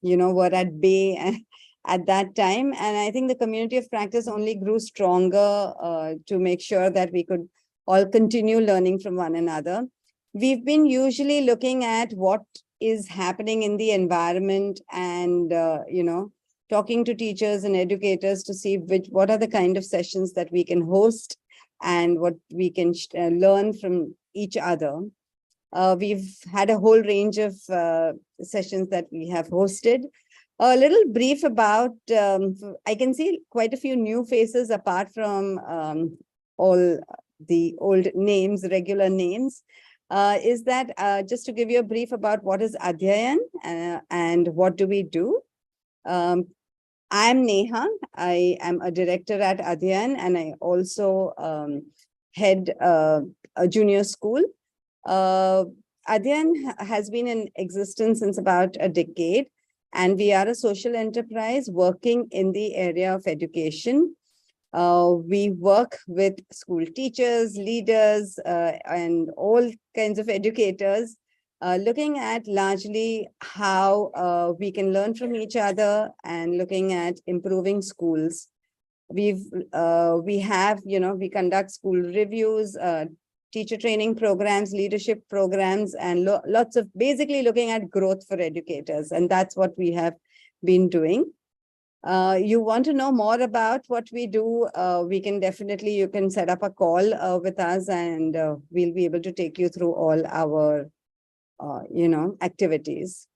were at bay at that time. And I think the community of practice only grew stronger to make sure that we could all continue learning from one another. We've been usually looking at what is happening in the environment and, talking to teachers and educators to see what are the kind of sessions that we can host and what we can learn from each other. We've had a whole range of sessions that we have hosted. A little brief about, I can see quite a few new faces apart from all the old names, regular names. Is that just to give you a brief about what is Adhyayan and what do we do. I'm Neha. I am a director at Adhyayan, and I also head a junior school. Adhyayan has been in existence since about a decade, and we are a social enterprise working in the area of education. We work with school teachers, leaders, and all kinds of educators, looking at largely how we can learn from each other and looking at improving schools. We conduct school reviews, teacher training programs, leadership programs, and lots of basically looking at growth for educators. And that's what we have been doing. You want to know more about what we do, you can set up a call with us, and we'll be able to take you through all our, activities.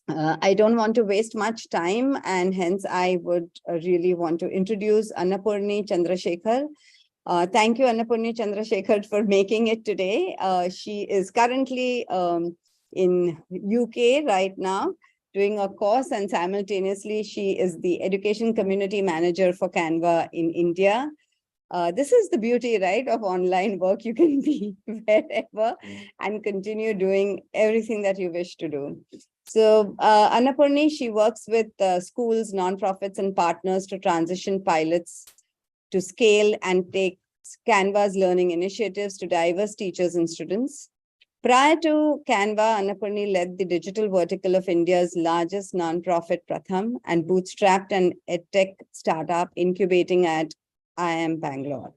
I don't want to waste much time, and hence I would really want to introduce Annapoorni Chandrashekar. Thank you, Annapoorni Chandrashekar, for making it today. She is currently in UK right now, doing a course, and simultaneously she is the education community manager for Canva in India. This is the beauty, right, of online work. You can be wherever and continue doing everything that you wish to do. So Annapoorni, she works with schools, nonprofits, and partners to transition pilots to scale and take Canva's learning initiatives to diverse teachers and students. Prior to Canva, Annapoorni led the digital vertical of India's largest nonprofit Pratham and bootstrapped an edtech startup incubating at IIM Bangalore.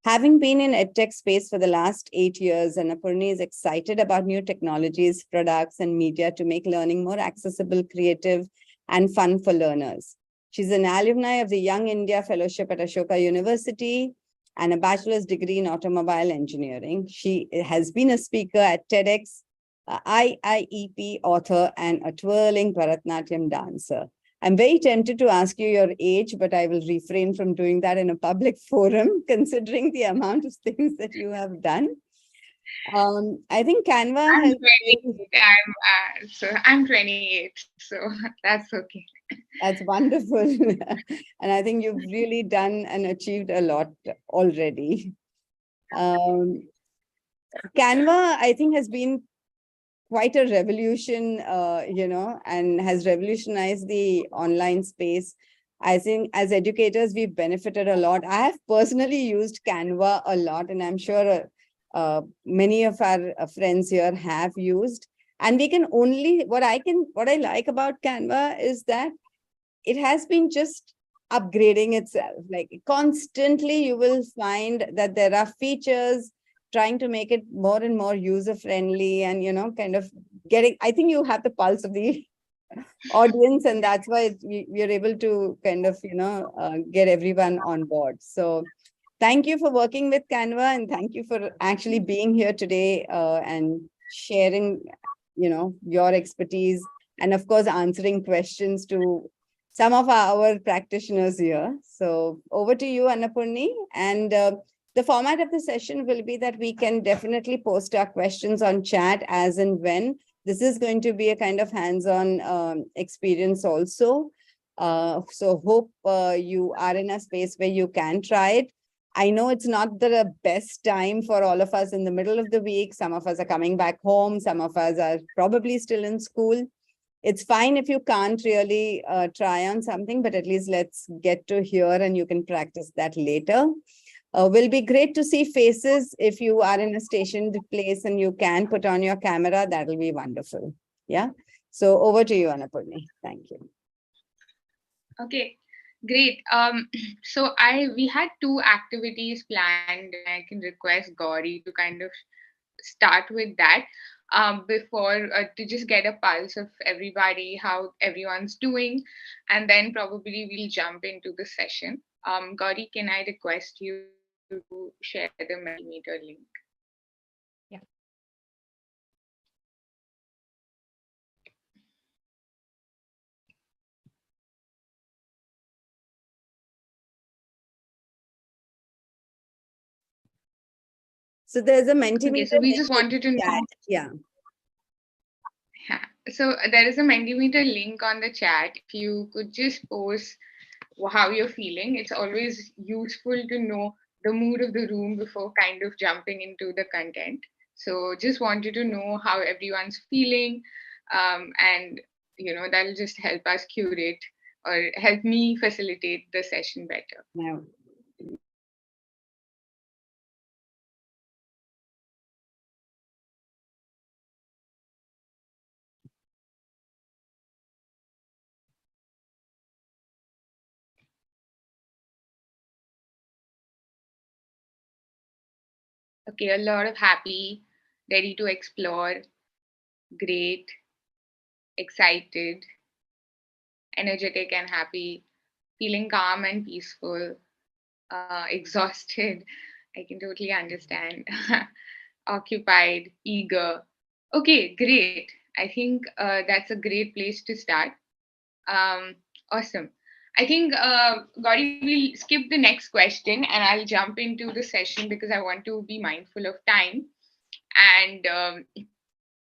Having been in edtech space for the last 8 years, Annapoorni is excited about new technologies, products, and media to make learning more accessible, creative, and fun for learners. She's an alumni of the Young India Fellowship at Ashoka University and a bachelor's degree in automobile engineering. She has been a speaker at TEDx, IIEP author, and a twirling Bharatnatyam dancer. I'm very tempted to ask you your age, but I will refrain from doing that in a public forum, considering the amount of things that you have done. I think Canva has... I'm 28, so that's okay. That's wonderful. And I think you've really done and achieved a lot already. Canva, I think, has been quite a revolution, and has revolutionized the online space. I think as educators, we've benefited a lot. I have personally used Canva a lot, and I'm sure many of our friends here have used. And we can only, what I like about Canva is that it has been just upgrading itself. Like constantly, you will find that there are features trying to make it more and more user-friendly and, kind of I think you have the pulse of the audience, and that's why we're able to kind of, get everyone on board. So thank you for working with Canva, and thank you for actually being here today and sharing, your expertise, and of course, answering questions to some of our practitioners here. So over to you, Annapoorni. And the format of the session will be that we can definitely post our questions on chat as and when. This is going to be a kind of hands-on experience also. So hope you are in a space where you can try it. I know it's not the best time for all of us in the middle of the week. Some of us are coming back home. Some of us are probably still in school. It's fine if you can't really try on something, but at least let's get to hear and you can practice that later. Will be great to see faces. If you are in a stationed place and you can put on your camera, that'll be wonderful. Yeah. So over to you, Annapoorni. Thank you. Okay, great. So we had two activities planned, and I can request Gauri to kind of start with that before to just get a pulse of everybody, how everyone's doing, and then probably we'll jump into the session. Gauri, can I request you to share the Mentimeter link? Yeah. So there's a Mentimeter. Okay, so we just link wanted to in the know. chat. Yeah. So there is a Mentimeter link on the chat. If you could just post how you're feeling, it's always useful to know the mood of the room before kind of jumping into the content. So just wanted to know how everyone's feeling, and that'll just help us curate or help me facilitate the session better. Now. Okay, a lot of happy, ready to explore, great, excited, energetic and happy, feeling calm and peaceful, exhausted. I can totally understand. Occupied, eager. Okay, great. I think that's a great place to start. Awesome. I think, Gauri, we'll skip the next question and I'll jump into the session because I want to be mindful of time and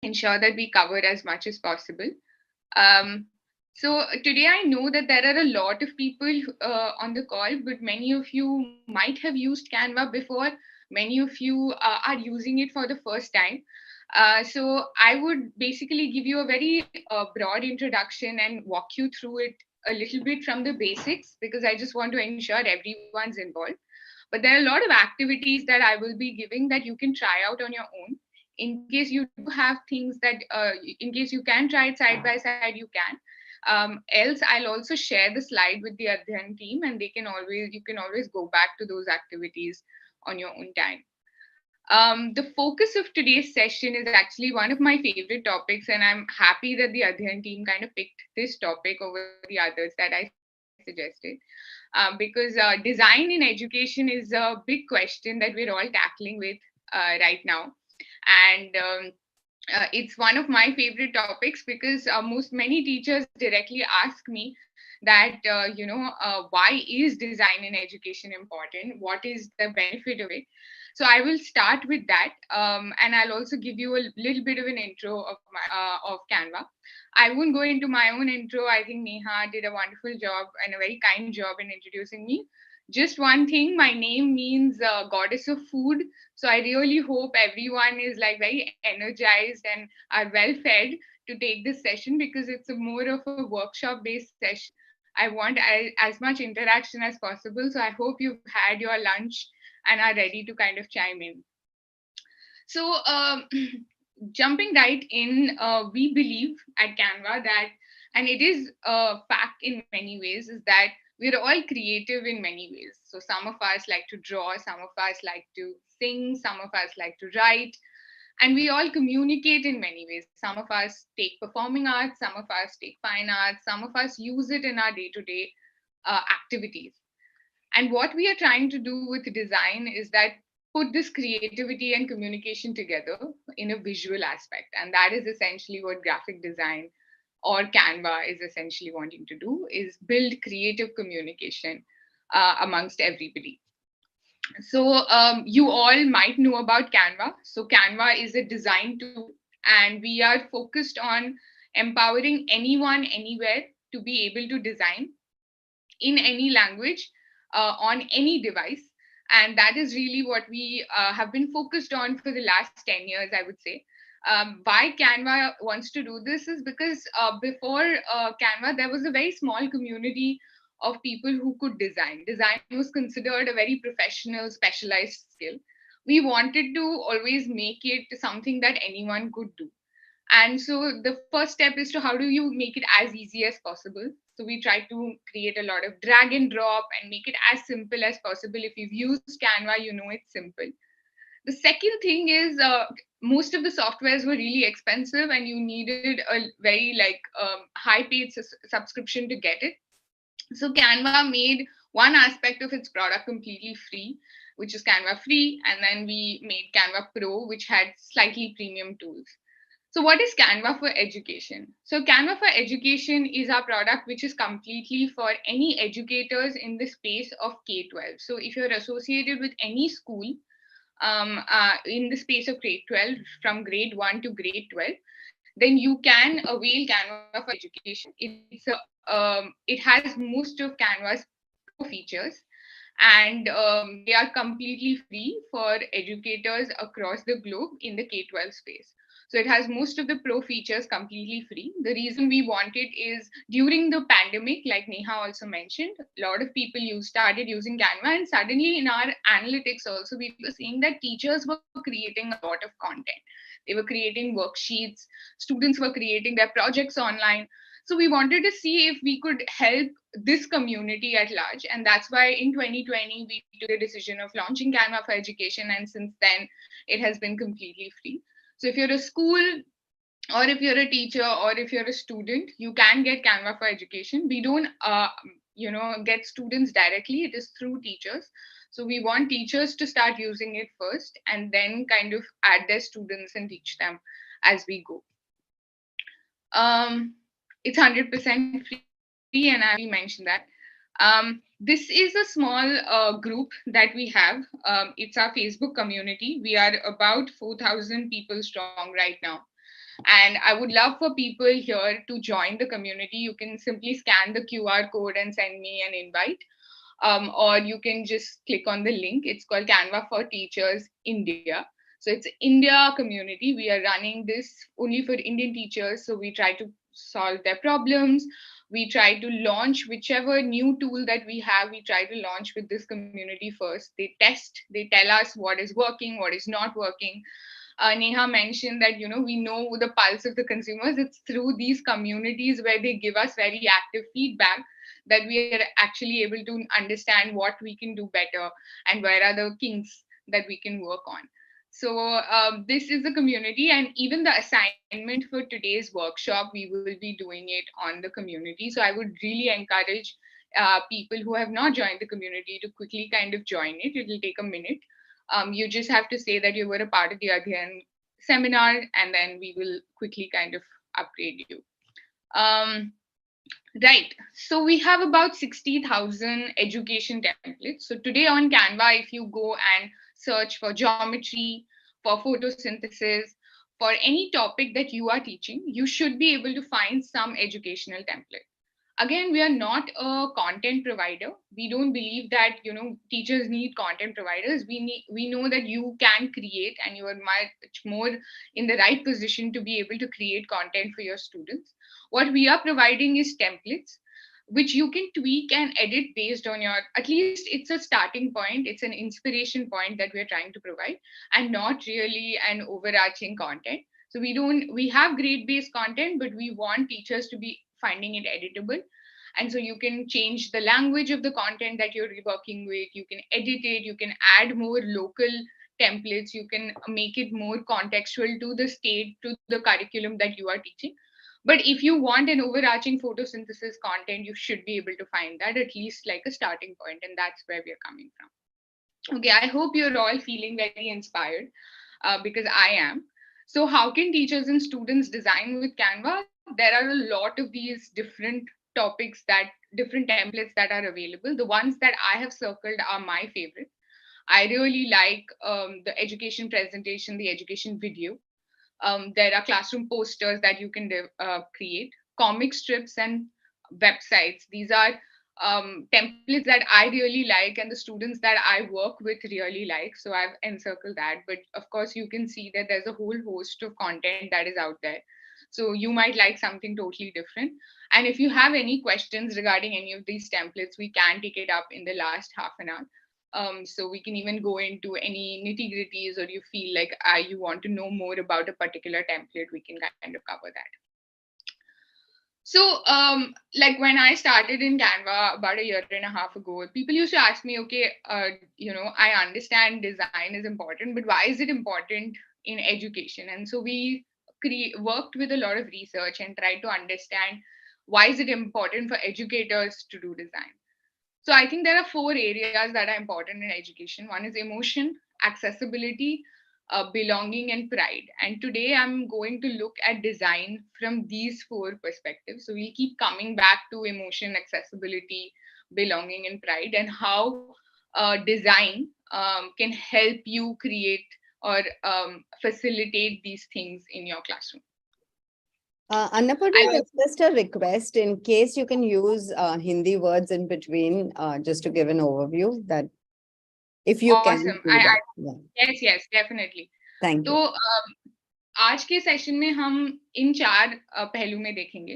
ensure that we cover as much as possible. Um, so today I know that there are a lot of people on the call, but many of you might have used Canva before. Many of you are using it for the first time. So I would basically give you a very broad introduction and walk you through it a little bit from the basics because I just want to ensure everyone's involved. But there are a lot of activities that I will be giving that you can try out on your own. In case you do have things that, in case you can try it side by side, you can. Else, I'll also share the slide with the Adhyayan team, and you can always go back to those activities on your own time. The focus of today's session is actually one of my favorite topics, and I'm happy that the Adhyayan team kind of picked this topic over the others that I suggested. Because design in education is a big question that we're all tackling with right now. And it's one of my favorite topics because many teachers directly ask me that, why is design in education important? What is the benefit of it? So I will start with that, and I'll also give you a little bit of an intro of Canva. I won't go into my own intro. I think Neha did a wonderful job and a very kind job in introducing me. Just one thing, my name means goddess of food. So I really hope everyone is like very energized and are well fed to take this session because it's more of a workshop based session. I want as much interaction as possible. So I hope you've had your lunch and are ready to kind of chime in. So jumping right in, we believe at Canva that, and it is a fact in many ways, is that we're all creative in many ways. So some of us like to draw, some of us like to sing, some of us like to write, and we all communicate in many ways. Some of us take performing arts, some of us take fine arts, some of us use it in our day-to-day activities. And what we are trying to do with design is that put this creativity and communication together in a visual aspect. And that is essentially what graphic design or Canva is essentially wanting to do, is build creative communication amongst everybody. So you all might know about Canva. So Canva is a design tool, and we are focused on empowering anyone, anywhere to be able to design in any language, on any device. And that is really what we have been focused on for the last 10 years, I would say. Why Canva wants to do this is because before Canva, there was a very small community of people who could design. Design was considered a very professional, specialized skill. We wanted to always make it something that anyone could do. And so the first step is to how do you make it as easy as possible. So we try to create a lot of drag and drop and make it as simple as possible. If you've used Canva, you know it's simple. The second thing is most of the softwares were really expensive and you needed a very high paid subscription to get it. So Canva made one aspect of its product completely free, which is Canva free, and then we made Canva Pro, which had slightly premium tools. So what is Canva for Education? So Canva for Education is our product which is completely for any educators in the space of K-12. So if you're associated with any school in the space of grade 12, from grade 1 to grade 12, then you can avail Canva for Education. It has most of Canva's pro features, and they are completely free for educators across the globe in the K-12 space. So it has most of the pro features completely free. The reason we want it is during the pandemic, like Neha also mentioned, a lot of people started using Canva, and suddenly in our analytics also we were seeing that teachers were creating a lot of content. They were creating worksheets, students were creating their projects online. So we wanted to see if we could help this community at large. And that's why in 2020, we took the decision of launching Canva for Education. And since then, it has been completely free. So if you're a school, or if you're a teacher, or if you're a student, you can get Canva for Education. We don't, get students directly. It is through teachers. So we want teachers to start using it first, and then kind of add their students and teach them as we go. It's 100% free, and I already mentioned that. This is a small group that we have. It's our Facebook community. We are about 4,000 people strong right now. And I would love for people here to join the community. You can simply scan the QR code and send me an invite. Or you can just click on the link. It's called Canva for Teachers India. So it's India community. We are running this only for Indian teachers. So we try to solve their problems. We try to launch whichever new tool that we have, we try to launch with this community first. They test, they tell us what is working, what is not working. Neha mentioned that, we know the pulse of the consumers. It's through these communities where they give us very active feedback that we are actually able to understand what we can do better and where are the kinks that we can work on. So this is the community, and even the assignment for today's workshop, we will be doing it on the community. So I would really encourage people who have not joined the community to quickly kind of join it. It will take a minute. You just have to say that you were a part of the Adhyayan seminar, and then we will quickly kind of upgrade you. Right. So we have about 60,000 education templates. So today on Canva, if you go and search for geometry, for photosynthesis, for any topic that you are teaching, you should be able to find some educational template. Again, we are not a content provider. We don't believe that teachers need content providers. We know that you can create, and you are much more in the right position to be able to create content for your students. What we are providing is templates which you can tweak and edit based on your, at least it's a starting point, it's an inspiration point that we're trying to provide, and not really an overarching content. So we have grade based content, but we want teachers to be finding it editable. And so you can change the language of the content that you're working with, you can edit it, you can add more local templates, you can make it more contextual to the state, to the curriculum that you are teaching. But if you want an overarching photosynthesis content, you should be able to find that, at least like a starting point, and that's where we're coming from. Okay, I hope you're all feeling very inspired because I am. So how can teachers and students design with Canva? There are a lot of these different topics, that different templates that are available. The ones that I have circled are my favorite. I really like the education presentation, the education video. There are classroom posters that you can create, comic strips, and websites. These are templates that I really like, and the students that I work with really like. So I've encircled that. But of course, you can see that there's a whole host of content that is out there. So you might like something totally different. And if you have any questions regarding any of these templates, we can take it up in the last half an hour. So we can even go into any nitty-gritties, or you feel like you want to know more about a particular template, we can kind of cover that. So, like when I started in Canva about a year and a half ago, people used to ask me, okay, I understand design is important, but why is it important in education? And so we worked with a lot of research and tried to understand why is it important for educators to do design. So I think there are 4 areas that are important in education. One is emotion, accessibility, belonging, and pride. And today I'm going to look at design from these 4 perspectives. So we'll keep coming back to emotion, accessibility, belonging, and pride, and how design can help you create or facilitate these things in your classroom. Annapoorni, just a request, in case you can use Hindi words in between, just to give an overview, that if you can Awesome. do that. Yeah. Yes, definitely. Thank you. तो आज के session में हम इन 4 पहलू में देखेंगे,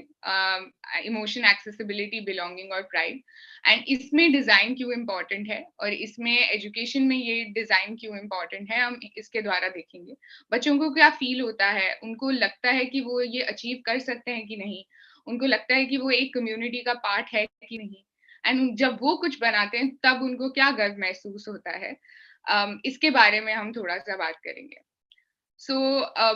emotion, accessibility, belonging और pride. And इसमें डिजाइन क्यों इम्पोर्टेंट है और इसमें एजुकेशन में ये डिजाइन क्यों इम्पोर्टेंट है, हम इसके द्वारा देखेंगे. बच्चों को क्या फील होता है, उनको लगता है कि वो ये अचीव कर सकते हैं कि नहीं, उनको लगता है कि वो एक कम्युनिटी का पार्ट है कि नहीं, एंड जब वो कुछ बनाते हैं तब उनको क्या गर्व महसूस होता है. इसके बारे में हम थोड़ा सा बात करेंगे. So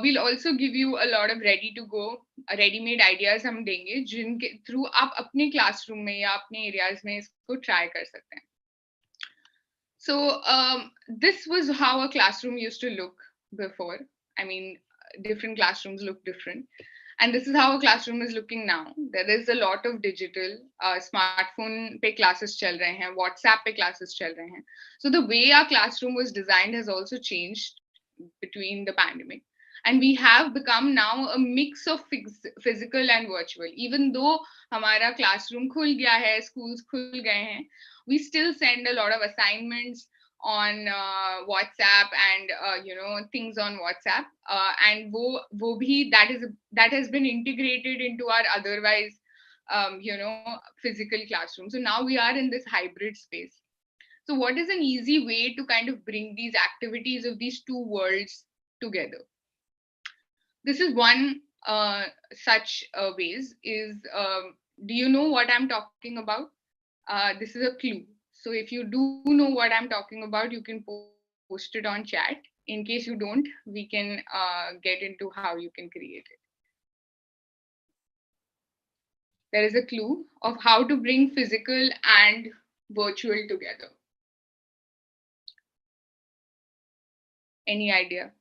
we'll also give you a lot of ready to go, ready-made ideas हम देंगे जिनके थ्रू आप अपने क्लासरूम में या अपने एरियाज में इसको ट्राई कर सकते हैं. So this was how a classroom used to look before. I mean, different classrooms look different. And this is how a classroom is looking now. There is a lot of digital, smartphone पे classes चल रहे हैं, WhatsApp पे classes चल रहे हैं. So the way our classroom was designed has also changed between the pandemic, and we have become now a mix of physical and virtual. Even though हमारा classroom खुल गया है, schools खुल गए हैं, we still send a lot of assignments on WhatsApp and things on WhatsApp, and वो भी that has been integrated into our otherwise physical classroom. So now we are in this hybrid space. So what is an easy way to kind of bring these activities of these 2 worlds together? This is one such ways is, do you know what I'm talking about? This is a clue. So if you do know what I'm talking about, you can post it on chat. In case you don't, we can get into how you can create it. There is a clue of how to bring physical and virtual together. Any idea?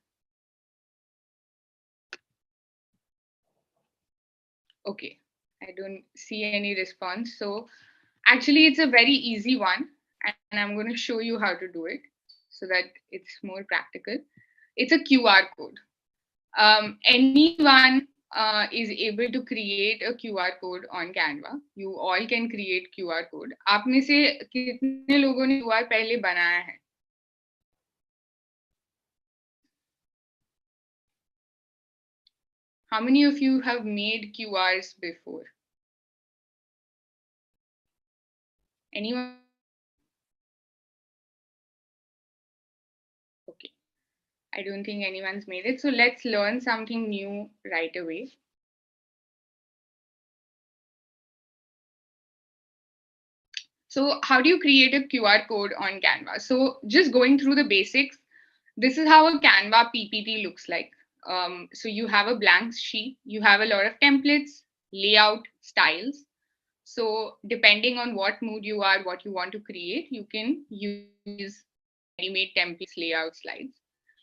Okay, I don't see any response. So actually, it's a very easy one, and I'm going to show you how to do it so that it's more practical. It's a QR code. Anyone is able to create a QR code on Canva. You all can create QR code. आप में से कितने लोगों ने QR पहले बनाया है? How many of you have made QRs before? Anyone? Okay. I don't think anyone's made it. So let's learn something new right away. So how do you create a QR code on Canva? So just going through the basics, this is how a Canva PPT looks like. So you have a blank sheet, you have a lot of templates, layout, styles. So depending on what mood you are, what you want to create, you can use ready-made templates, layout, slides.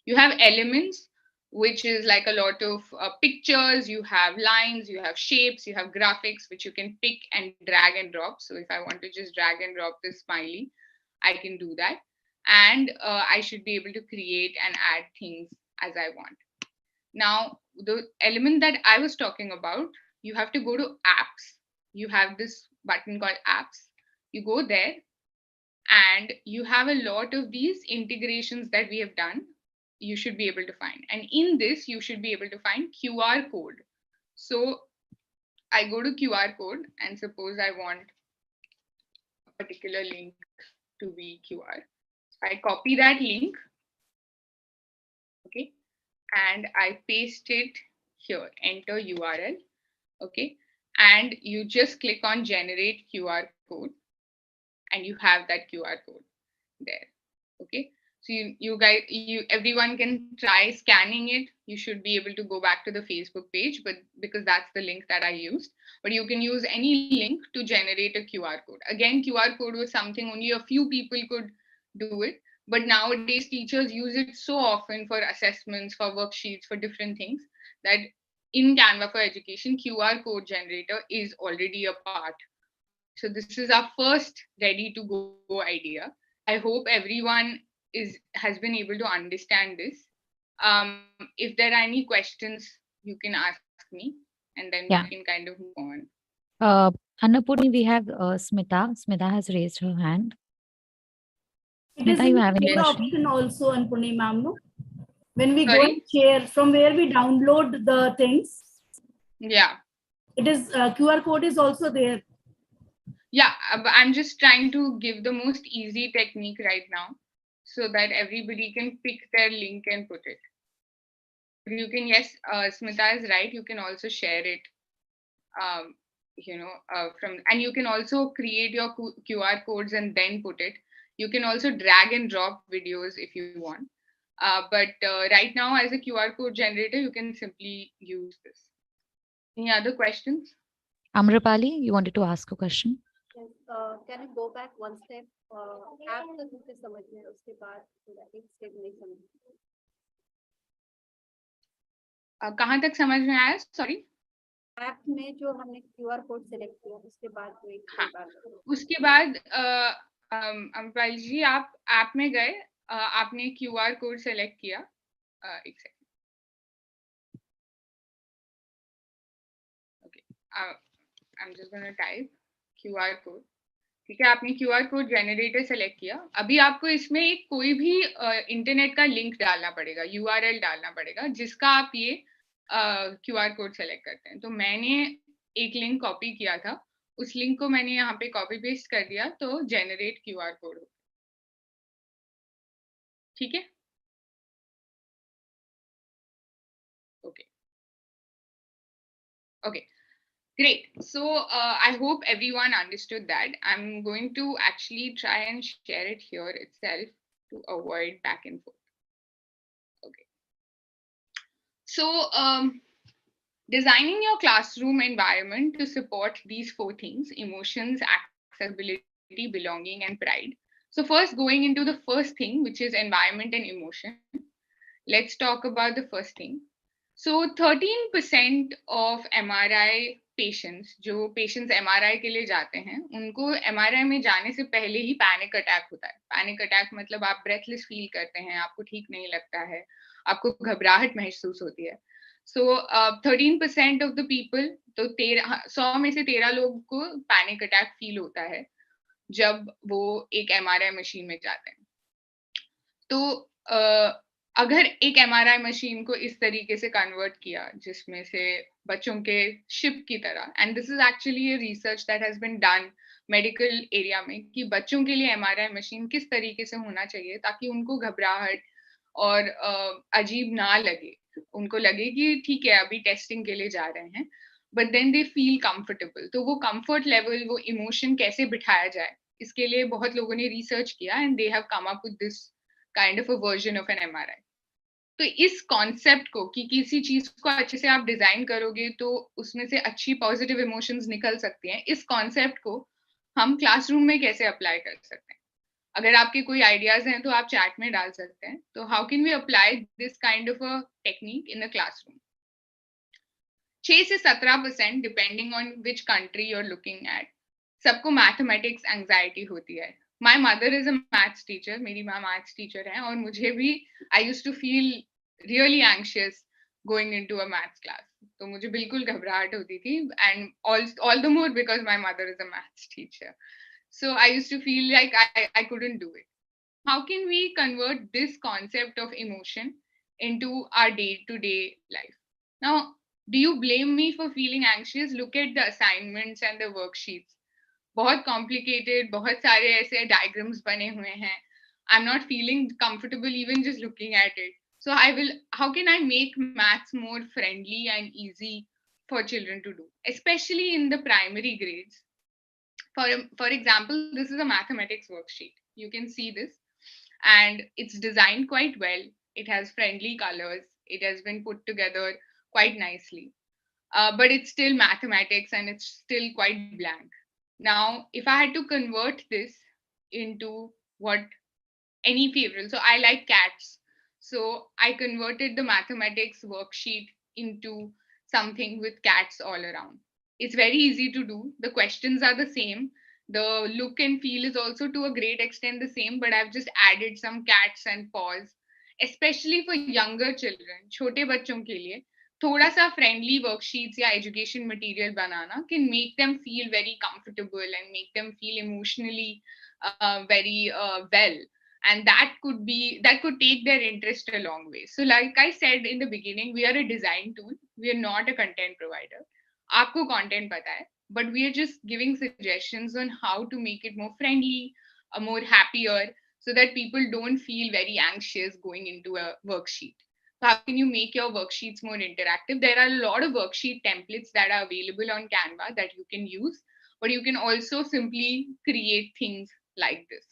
You have elements, which is like a lot of pictures, you have lines, you have shapes, you have graphics, which you can pick and drag and drop. So if I want to just drag and drop this smiley, I can do that. And I should be able to create and add things as I want. Now, the element that I was talking about, you have to go to apps. You have this button called apps. You go there and you have a lot of these integrations that we have done. You should be able to find. And in this, you should be able to find QR code. So I go to QR code and suppose I want a particular link to be QR. I copy that link, okay, and I paste it here, enter URL, okay, and you just click on generate QR code and you have that QR code there, okay. So everyone can try scanning it. You should be able to go back to the Facebook page, but because that's the link that I used, but you can use any link to generate a QR code. Again, QR code was something only a few people could do it, but nowadays teachers use it so often for assessments, for worksheets, for different things, that in Canva for Education, QR code generator is already a part. So this is our first ready to go idea. I hope everyone has been able to understand this. If there are any questions, you can ask me, and then we Yeah. can kind of move on. Annapoorni, we have Smita. Smita has raised her hand. It is Smita, you in have any share question? option also, Annapoorni ma'am, no? When we go Sorry? and share, from where we download the things, Yeah. it is QR code is also there. Yeah, I'm just trying to give the most easy technique right now so that everybody can pick their link and put it. You can, yes, Smita is right. You can also share it, and you can also create your QR codes and then put it. You can also drag and drop videos if you want. But right now, as a QR code generator, you can simply use this. Any other questions? Amrapali, you wanted to ask a question? Yes, can I go back one step? App तक मुझे समझ में आया, उसके बाद थोड़ा एक step नहीं समझ में आया। कहाँ तक समझ में आया? Sorry. ऐप में जो हमने QR कोड सेलेक्ट किया उसके बाद जो एक हाँ, बार उसके बाद अमपाल जी आप ऐप में गए, आपने QR कोड सेलेक्ट किया, एक second, okay, I am just gonna type QR code, ठीक है, आपने QR कोड जनरेटर सेलेक्ट किया। अभी आपको इसमें एक कोई भी इंटरनेट का लिंक डालना पड़ेगा, URL डालना पड़ेगा जिसका आप ये QR कोड सेलेक्ट करते हैं। तो मैंने एक लिंक कॉपी किया था, उस लिंक को मैंने यहाँ पे कॉपी पेस्ट कर दिया, तो जनरेट QR कोड, ठीक है, okay okay, great. So I hope everyone understood that. I'm going to actually try and share it here itself to avoid back and forth. Okay. So designing your classroom environment to support these four things: emotions, accessibility, belonging, and pride. So first, going into the first thing, which is environment and emotion. Let's talk about the first thing. So 13% of MRI patients, जो patients MRI के लिए जाते हैं, उनको MRI में जाने से पहले ही पैनिक अटैक होता है। पैनिक अटैक मतलब आप ब्रेथलेस फील करते हैं, आपको ठीक नहीं लगता है, आपको घबराहट महसूस होती है। So 13% of the people, तो 100 में से 13 लोग को पैनिक अटैक फील होता है जब वो एक MRI मशीन में जाते हैं। तो अगर एक MRI मशीन को इस तरीके से कन्वर्ट किया जिसमें से बच्चों के शिप की तरह, and this is actually a research that has been done medical area में, कि बच्चों के लिए MRI मशीन किस तरीके से होना चाहिए ताकि उनको घबराहट और अजीब ना लगे, उनको लगे कि ठीक है अभी टेस्टिंग के लिए जा रहे हैं, but then they feel comfortable. तो वो कंफर्ट लेवल, वो इमोशन कैसे बिठाया जाए, इसके लिए बहुत लोगों ने रिसर्च किया and they have come up with this kind of a version of an MRI। तो इस कॉन्सेप्ट को कि किसी चीज को अच्छे से आप डिजाइन करोगे तो उसमें से अच्छी पॉजिटिव इमोशंस निकल सकती हैं, इस कॉन्सेप्ट को हम क्लासरूम में कैसे अप्लाई कर सकते हैं? अगर आपके कोई आइडियाज हैं तो आप चैट में डाल सकते हैं। तो how can we apply this kind of a technique in the classroom? 6 से 17% depending on which country you are looking at, सबको मैथमेटिक्स एंजाइटी होती है। My mother is a maths teacher, मेरी माँ maths teacher है, और मुझे भी I used to feel really anxious going into a maths class. तो मुझे बिल्कुल घबराहट होती थी, and all the more because my mother is a maths teacher. So I used to feel like I couldn't do it. How can we convert this concept of emotion into our day-to-day life? Now, do you blame me for feeling anxious? Look at the assignments and the worksheets. बहुत complicated, बहुत सारे ऐसे diagrams बने हुए हैं, I'm not feeling comfortable even just looking at it. So how can I make maths more friendly and easy for children to do, especially in the primary grades? For example, this is a mathematics worksheet. You can see this, and it's designed quite well. It has friendly colors. It has been put together quite nicely. But it's still mathematics and it's still quite blank. Now, if I had to convert this into what any favorite, so I like cats. So I converted the mathematics worksheet into something with cats all around. It's very easy to do. The questions are the same. The look and feel is also to a great extent the same, but I've just added some cats and paws, especially for younger children, छोटे बच्चों के लिए थोड़ा सा friendly worksheets या education material banana can make them feel very comfortable and make them feel emotionally very well, and that could take their interest a long way. So like I said in the beginning, we are a design tool, we are not a content provider. Aapko content pata hai, but we are just giving suggestions on how to make it more friendly, more happier, so that people don't feel very anxious going into a worksheet. So how can you make your worksheets more interactive? There are a lot of worksheet templates that are available on Canva that you can use, but you can also simply create things like this.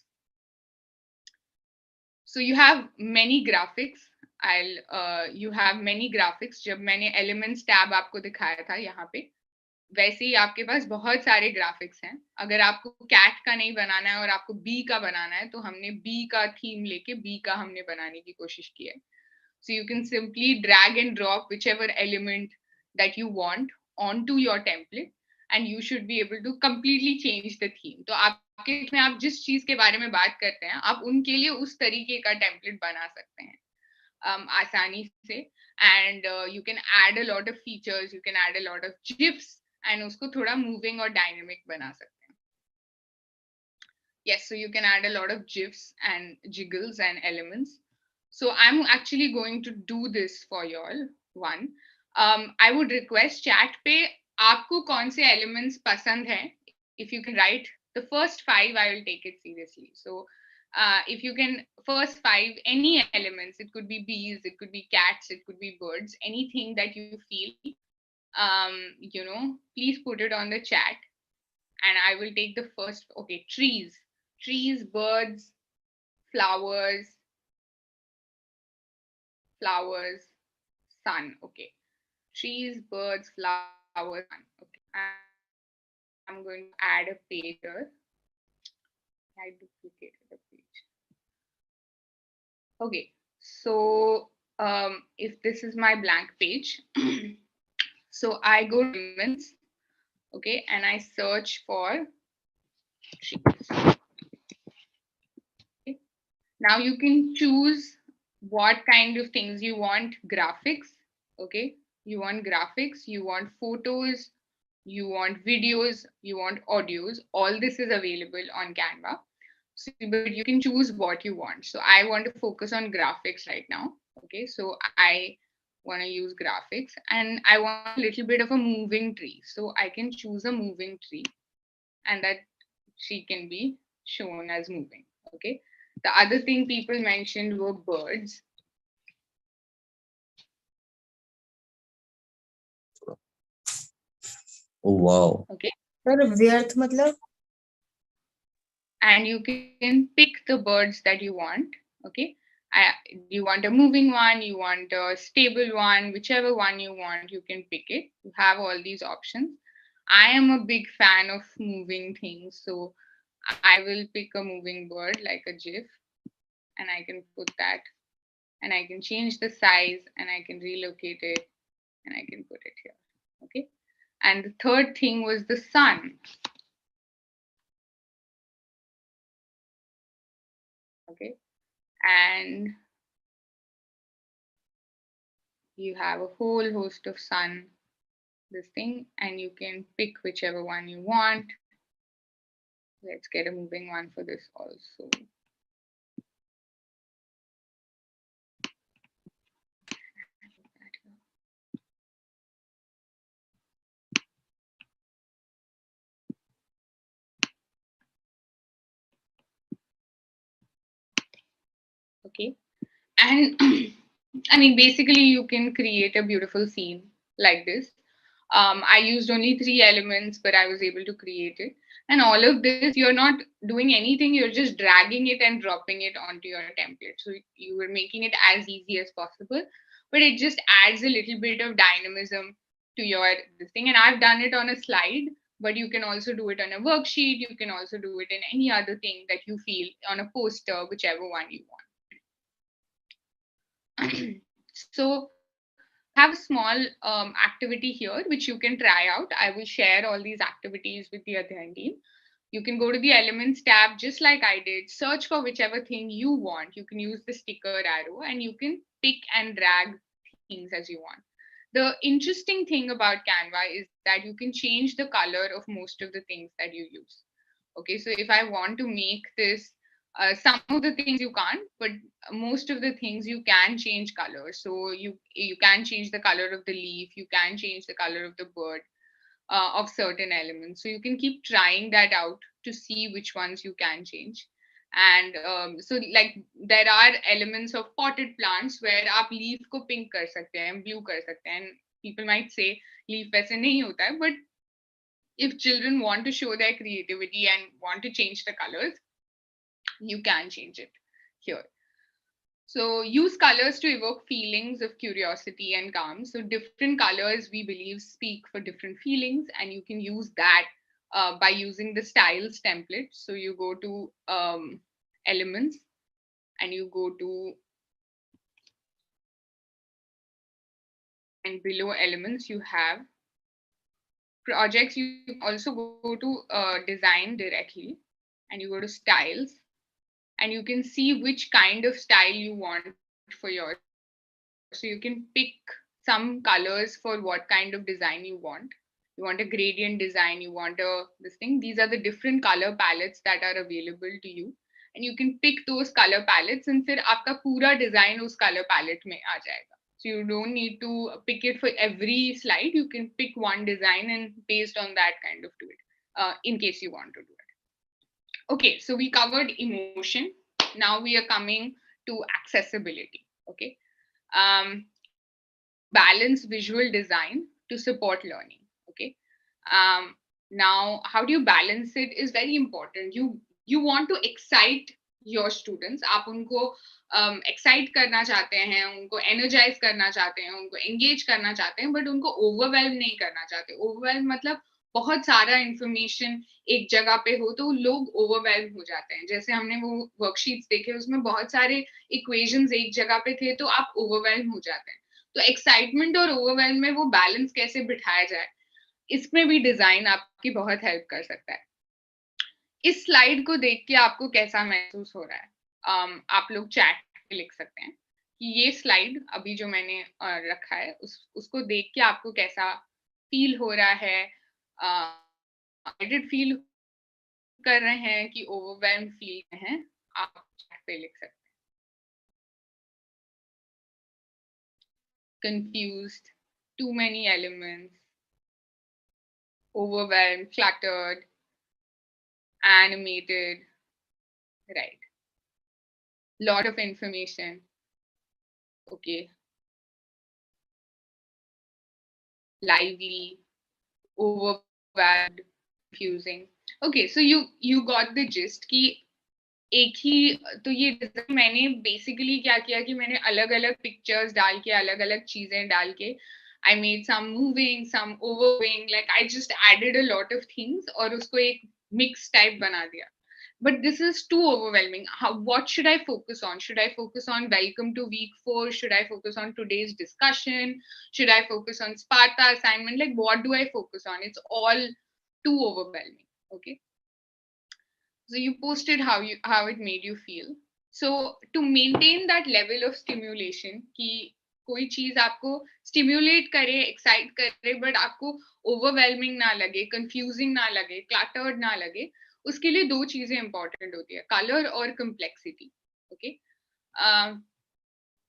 So you have many graphics. You have many graphics. जब मैंने elements tab आपको दिखाया था यहाँ पे, वैसे ही आपके पास बहुत सारे ग्राफिक्स हैं. अगर आपको कैट का नहीं बनाना है और आपको बी का बनाना है, तो हमने बी का थीम लेके बी का हमने बनाने की कोशिश की है. So you can simply drag and drop whichever element that you want onto your template, and you should be able to completely change the theme. तो आपके में आप जिस चीज के बारे में बात करते हैं, आप उनके लिए उस तरीके का template बना सकते हैं आसानी से. And you can add a lot of features, you can add a lot of GIFs, and उसको थोड़ा moving और dynamic बना सकते हैं. Yes, so you can add a lot of GIFs and jiggles and elements. So I'm actually going to do this for y'all. One, I would request chat पे आपको कौन से elements पसंद हैं. If you can write the first 5, I will take it seriously. So if you can first 5, any elements, it could be bees, it could be cats, it could be birds, anything that you feel, please put it on the chat, and I will take the first. Okay, trees, birds, flowers, sun. Okay, trees, birds, flowers, sun. Okay, I'm going to add a page here. I duplicated a page. Okay, so if this is my blank page, so I go to elements, okay, and I search for trees. Okay. Now you can choose what kind of things you want. Graphics, okay, you want graphics, you want photos, you want videos, you want audios. All this is available on Canva. So, but you can choose what you want. So I want to focus on graphics right now. Okay, so I want to use graphics, and I want a little bit of a moving tree. So I can choose a moving tree, and that tree can be shown as moving. Okay. The other thing people mentioned were birds. Oh wow. Okay. Sir व्यर्थ मतलब And you can pick the birds that you want. Okay. You want a moving one, you want a stable one, whichever one you want, you can pick it. You have all these options. I am a big fan of moving things, so I will pick a moving bird like a GIF, and I can put that, and I can change the size, and I can relocate it, and I can put it here. Okay. And the third thing was the sun. Okay. And you have a whole host of sun, this thing, and you can pick whichever one you want. Let's get a moving one for this also. Okay. And I mean, basically, you can create a beautiful scene like this. I used only 3 elements, but I was able to create it. And all of this, you're not doing anything, you're just dragging it and dropping it onto your template. So you were making it as easy as possible, but it just adds a little bit of dynamism to your this thing. And I've done it on a slide, but you can also do it on a worksheet. You can also do it in any other thing that you feel, on a poster, whichever one you want. So have a small activity here which you can try out. I will share all these activities with the Adhyayan team. You can go to the Elements tab just like I did, search for whichever thing you want. You can use the sticker arrow and you can pick and drag things as you want. The interesting thing about Canva is that you can change the color of most of the things that you use. Okay, so if I want to make this, some of the things you can't, but most of the things you can change color. So you can change the color of the leaf, you can change the color of the bird, of certain elements. So you can keep trying that out to see which ones you can change. And so like there are elements of potted plants where आप leaf को pink कर सकते हैं, blue कर सकते हैं. And people might say leaf वैसे नहीं होता है, but if children want to show their creativity and want to change the colors, you can change it here. So use colors to evoke feelings of curiosity and calm. So different colors, we believe, speak for different feelings, and you can use that by using the styles template. So you go to elements and you go to, and below elements you have projects. You can also go to design directly and you go to styles and you can see which kind of style you want for your. So you can pick some colors for what kind of design you want. You want a gradient design, you want this thing. These are the different color palettes that are available to you. And you can pick those color palettes and फिर आपका पूरा design उस color palette में आ जाएगा. So you don't need to pick it for every slide. You can pick one design and based on that kind of do it, in case you want to do it. Okay, so we covered emotion. Now we are coming to accessibility. Okay, balance visual design to support learning. Okay, now how do you balance it is very important. You want to excite your students. आप उनको excite करना चाहते हैं, उनको energize करना चाहते हैं, उनको engage करना चाहते हैं, but उनको overwhelm नहीं करना चाहते. Overwhelm मतलब बहुत सारा information एक जगह पे हो तो लोग overwhelm हो जाते हैं. जैसे हमने वो worksheets देखे, उसमें बहुत सारे equations एक जगह पे थे तो आप overwhelm हो जाते हैं. तो excitement और overwhelm में वो balance कैसे बिठाया जाए, इसमें भी design आपकी बहुत help कर सकता है. इस स्लाइड को देख के आपको कैसा महसूस हो रहा है? आप लोग चैट पे लिख सकते हैं कि ये स्लाइड अभी जो मैंने रखा है उसको देख के आपको कैसा फील हो रहा है, एक्साइटेड फील कर रहे हैं कि ओवरवेल्म फील कर रहे हैं, आप चैट पे लिख सकते हैं. Confused, too many elements, overwhelmed, cluttered, animated, right? Lot of information. Okay. Lively, overwhelmed, confusing. Okay, so you got the gist कि एक ही तो ये डिजाइन मैंने बेसिकली क्या किया कि मैंने अलग अलग पिक्चर्स डाल के अलग अलग चीजें डाल के I made some moving, some overwing, like I just added a lot of things और उसको एक mix type बना दिया. But this is too overwhelming. What should I focus on? Should I focus on welcome to week 4? Should I focus on today's discussion? Should I focus on Sparta assignment? Like what do I focus on? It's all too overwhelming. Okay. So you posted how it made you feel. So to maintain that level of stimulation, कि कोई चीज आपको stimulate करे, excite करे, but आपको overwhelming ना लगे, confusing ना लगे, क्लटर्ड ना लगे, उसके लिए दो चीजें इंपॉर्टेंट होती है, कलर और कम्प्लेक्सिटी. ओके,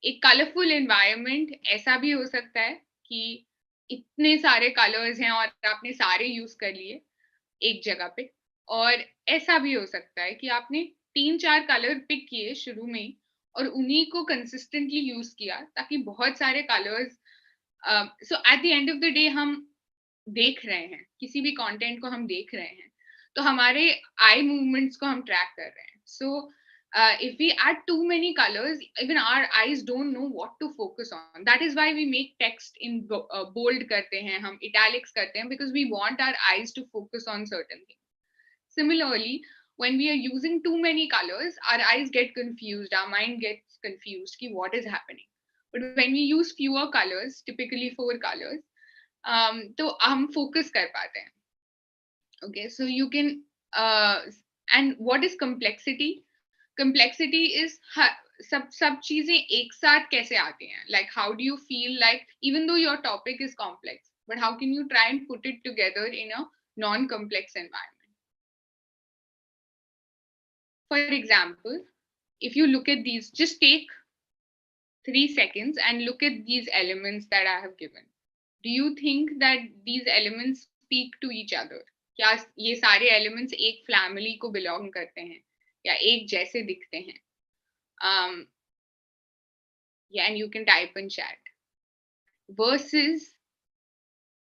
एक कलरफुल एनवायरनमेंट ऐसा भी हो सकता है कि इतने सारे कलर्स हैं और आपने सारे यूज कर लिए एक जगह पे, और ऐसा भी हो सकता है कि आपने 3-4 कलर पिक किए शुरू में ही और उन्हीं को कंसिस्टेंटली यूज किया ताकि बहुत सारे colours, so at the end of the day हम देख रहे हैं, किसी भी कंटेंट को हम देख रहे हैं तो हमारे आई मूवमेंट्स को हम ट्रैक कर रहे हैं. सो if we add too many colors, even our eyes don't know what to focus on. That is why we make text in bold karte hain, hum italics karte hain, because we want our eyes to focus on certain things. Similarly, when we are using too many colors, our eyes get confused, our mind gets confused ki what is happening. But when we use fewer colors, typically 4 colors, तो हम focus कर पाते हैं. Okay, so you can, and what is complexity? Complexity is सब चीजें एक साथ कैसे आती हैं. Like how do you feel like, even though your topic is complex, but how can you try and put it together in a non-complex environment? For example, if you look at these, just take 3 seconds and look at these elements that I have given. Do you think that these elements speak to each other? क्या ये सारे elements एक family को belong करते हैं या एक जैसे दिखते हैं? Yeah, and you can type in chat. Versus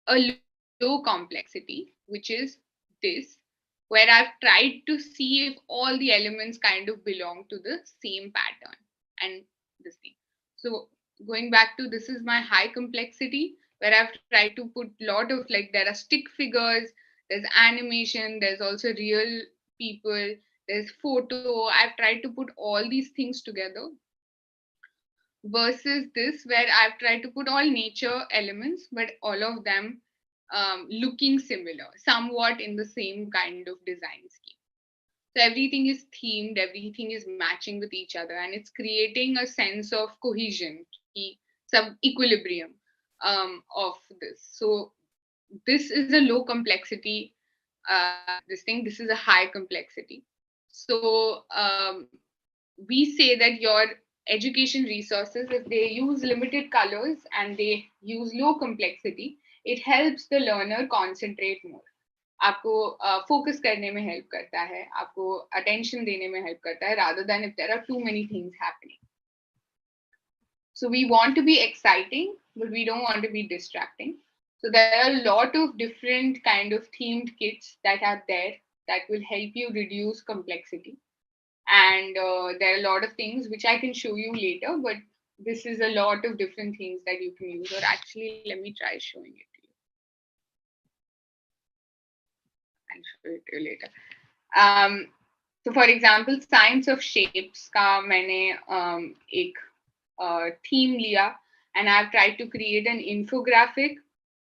a low complexity, which is this, where I've tried to see if all the elements kind of belong to the same pattern and this thing. So going back to, this is my high complexity, where I've tried to put a lot of, like, there are stick figures, there's animation, there's also real people, there's photo. I've tried to put all these things together. Versus this, where I've tried to put all nature elements, but all of them looking similar, somewhat in the same kind of design scheme. So everything is themed, everything is matching with each other, and it's creating a sense of cohesion, some equilibrium of this. So this is a low complexity, this is a high complexity. So we say that your education resources, if they use limited colors and they use low complexity, it helps the learner concentrate more. आपको focus करने में help करता है, आपको attention देने में help करता है, rather than if there are too many things happening. So we want to be exciting, but we don't want to be distracting. So there are a lot of different kind of themed kits that are there that will help you reduce complexity. And there are a lot of things which I can show you later, but this is a lot of different things that you can use. Or actually, let me try showing it to you. I'll show it to you later. So for example, science of shapes का मैंने एक theme लिया, and I've tried to create an infographic,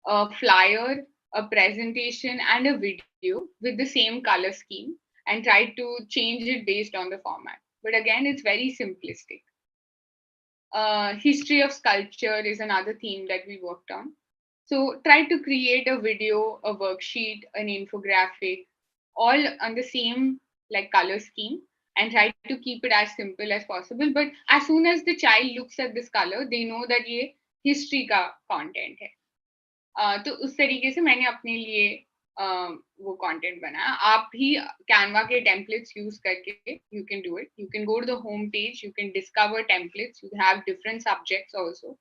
a flyer, a presentation, and a video with the same color scheme, and tried to change it based on the format. But again, it's very simplistic. History of sculpture is another theme that we worked on. So try to create a video, a worksheet, an infographic, all on the same like color scheme, and try to keep it as simple as possible. But as soon as the child looks at this color, they know that ये history का content है. तो उस तरीके से मैंने अपने लिए वो कंटेंट बनाया. आप भी Canva के templates use करके you can do it. You can go to the home page, you can discover templates, you have different subjects also.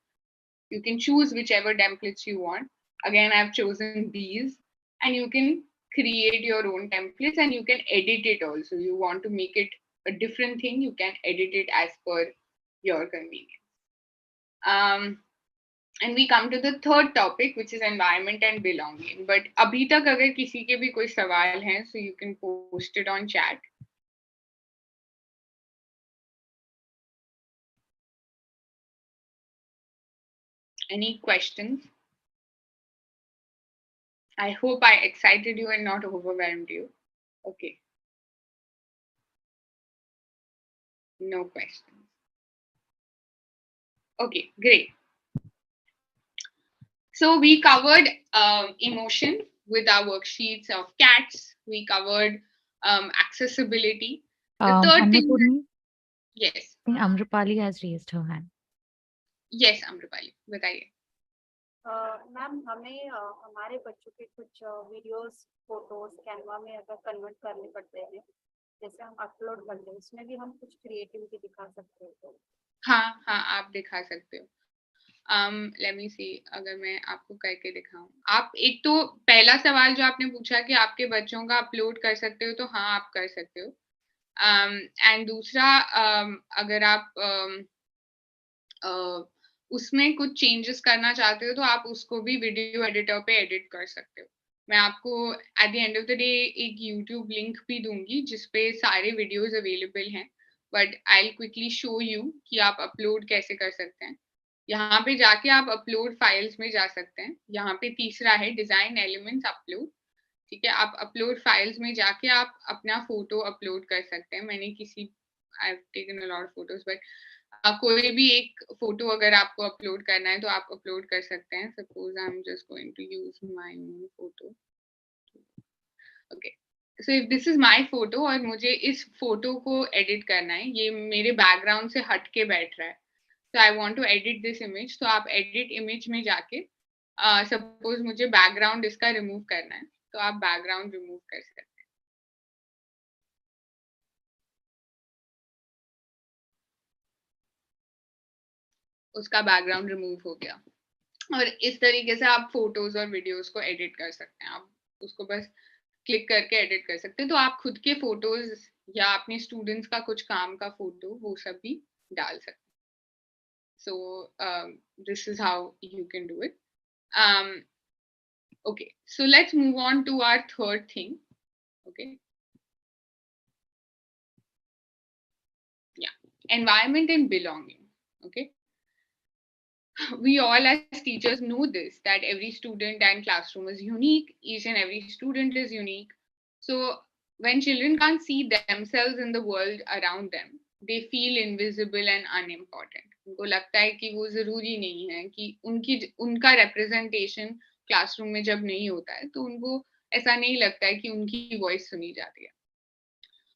You can choose whichever templates you want. Again, I've chosen these, and you can create your own templates, and you can edit it also. You want to make it a different thing, you can edit it as per your convenience. And we come to the third topic, which is environment and belonging. But abhi tak agar kisi ke bhi koi sawal hain, so you can post it on chat. Any questions? I hope I excited you and not overwhelmed you. Okay. No questions. Okay, great. So we covered emotion with our worksheets of cats. We covered accessibility. The third thing. Annapoorni, Yes. I think Amrapali has raised her hand. Yes, Amrapali, बताइए. Ma'am हमें हमारे बच्चों के कुछ videos photos Canva में अगर convert करने पड़ते हैं जैसे हम अपलोड करते हैं उसमें भी हम कुछ क्रिएटिविटी दिखा सकते हैं तो हाँ हाँ, आप दिखा सकते हो. लेट मी सी, अगर मैं आपको करके दिखाऊं. आप एक तो पहला सवाल जो आपने पूछा कि आपके बच्चों का अपलोड कर सकते हो, तो हाँ आप कर सकते हो. एंड दूसरा, अगर आप उसमें कुछ चेंजेस करना चाहते हो तो आप उसको भी वीडियो एडिटर पे एडिट कर सकते हो. मैं आपको at the end of the day एक यूट्यूब लिंक भी दूंगी जिसपे सारे वीडियोस अवेलेबल हैं, but I will quickly show you कि आप अपलोड कैसे कर सकते हैं. यहाँ पे जाके आप अपलोड फाइल्स में जा सकते हैं. यहाँ पे तीसरा है डिजाइन एलिमेंट्स अपलोड. ठीक है, आप अपलोड फाइल्स में जाके आप अपना फोटो अपलोड कर सकते हैं. मैंने किसी I have taken a lot of photos, but कोई भी एक फोटो अगर आपको अपलोड करना है तो आप अपलोड कर सकते हैं. Suppose I am just going to use my own photo. Okay, so if this is my photo और मुझे इस फोटो को एडिट करना है, ये मेरे बैकग्राउंड से हट के बैठ रहा है, so I want to edit this image. तो आप edit image में जाके suppose मुझे background इसका remove करना है, तो आप background remove कर सकते हैं. उसका background remove हो गया. और इस तरीके से आप फोटोज और वीडियोस को एडिट कर सकते हैं. आप उसको बस क्लिक करके एडिट कर सकते हैं. तो आप खुद के फोटोज या अपने स्टूडेंट्स का कुछ काम का फोटो वो सब भी डाल सकते हैं. So this is how you can do it. Okay, so let's move on to our third thing. Okay. Yeah, environment and belonging. Okay. We all as teachers know this, that every student and classroom is unique. Each and every student is unique. So when children can't see themselves in the world around them, they feel invisible and unimportant. उनको लगता है कि वो जरूरी नहीं है, कि उनका representation क्लासरूम में जब नहीं होता है तो उनको ऐसा नहीं लगता है कि उनकी वॉइस सुनी जाती है.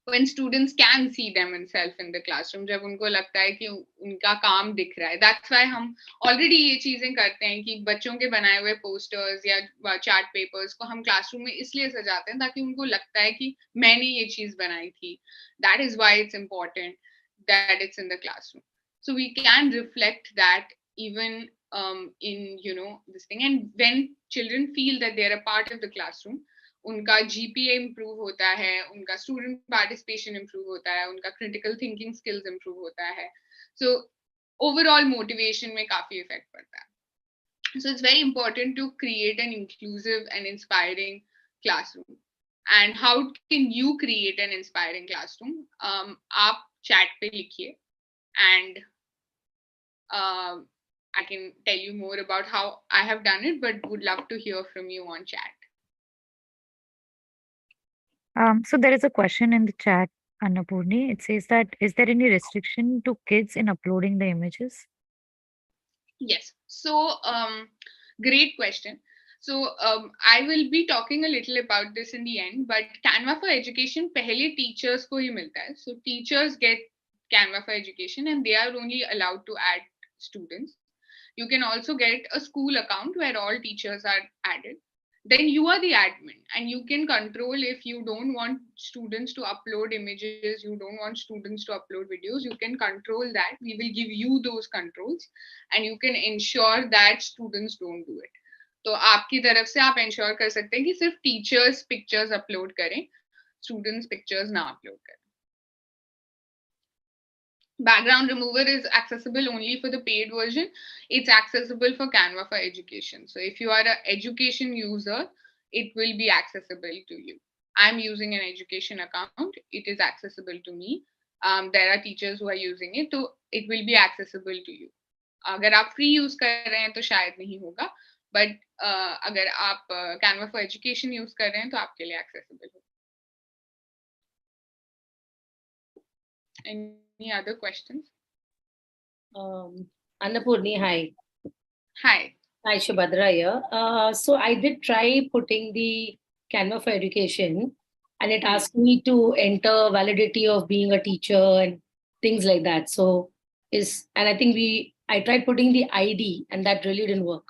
When students can see themselves in the classroom, जब उनको लगता है कि उनका काम दिख रहा है, that's why हम already ये चीजें करते हैं कि बच्चों के बनाए हुए posters या चार्ट पेपर्स को हम क्लासरूम में इसलिए सजाते हैं ताकि उनको लगता है कि मैंने ये चीज बनाई थी. That is why it's important that it's in the classroom. So we can reflect that even in this thing. And when children feel that they're a part of the classroom, उनका GPA improve होता है, उनका student participation improve होता है, उनका critical thinking skills improve होता है. So overall motivation में काफी effect पड़ता है. So it's very important to create an inclusive and inspiring classroom. And how can you create an inspiring classroom? आप chat पे लिखिए, and I can tell you more about how I have done it, but would love to hear from you on chat. So there is a question in the chat, Annapoorni. It says that, is there any restriction to kids in uploading the images? Yes. So, great question. So, I will be talking a little about this in the end, but Canva for Education पहले teachers को ही मिलता है. So, teachers get Canva for Education and they are only allowed to add students. You can also get a school account where all teachers are added. Then you are the admin and you can control if you don't want students to upload images, you don't want students to upload videos, you can control that. We will give you those controls and you can ensure that students don't do it. तो आपकी तरफ से आप ensure कर सकते हैं कि सिर्फ teachers pictures upload करें, students pictures ना upload करें. Background remover is accessible only for the paid version. It's accessible for Canva for Education. So if you are an education user, it will be accessible to you. I'm using an education account. It is accessible to me. There are teachers who are using it, so it will be accessible to you. अगर आप free use कर रहे हैं तो शायद नहीं होगा, but अगर आप Canva for Education use कर रहे हैं तो आपके लिए accessible होगा. Any other questions? Annapoorni, hi. Hi. Hi, Shubhadra here. So I did try putting the Canva for Education, and it asked me to enter validity of being a teacher and things like that. So and I think I tried putting the ID, and that really didn't work.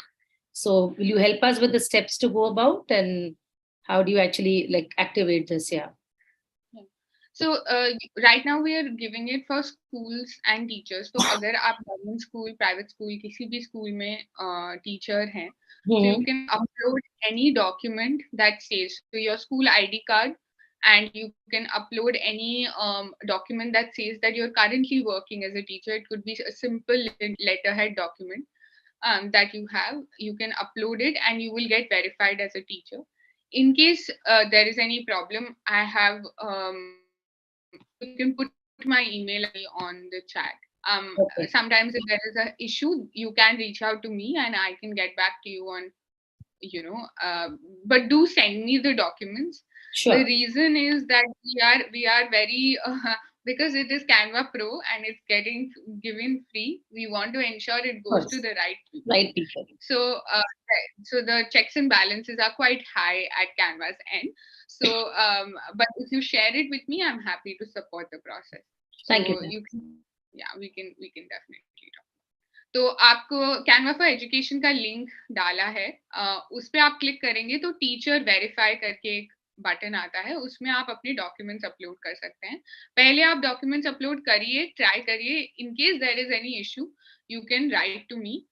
So will you help us with the steps to go about, and how do you actually activate this? Yeah. So right now we are giving it for schools and teachers. So अगर आप government school, private school, किसी भी school में teacher हैं, so you can upload any document that says so your school ID card, and you can upload any document that says that you're currently working as a teacher. It could be a simple letterhead document that you have. You can upload it and you will get verified as a teacher. In case there is any problem, I have you can put my email ID on the chat. Okay. Sometimes if there is an issue, you can reach out to me and I can get back to you on, but do send me the documents. Sure. The reason is that we are very because it is Canva Pro and it's getting given free. We want to ensure it goes to the right people. Right people. So so the checks and balances are quite high at Canva's end. So but if you share it with me, I'm happy to support the process. Thank So you. we can definitely talk. तो आपको Canva for education का link डाला है, उस पे आप click करेंगे तो टीचर वेरीफाई करके एक बटन आता है, उसमें आप अपने डॉक्यूमेंट्स अपलोड कर सकते हैं. पहले आप डॉक्यूमेंट्स अपलोड करिए, ट्राई करिए. In case there is any issue, you can write to me.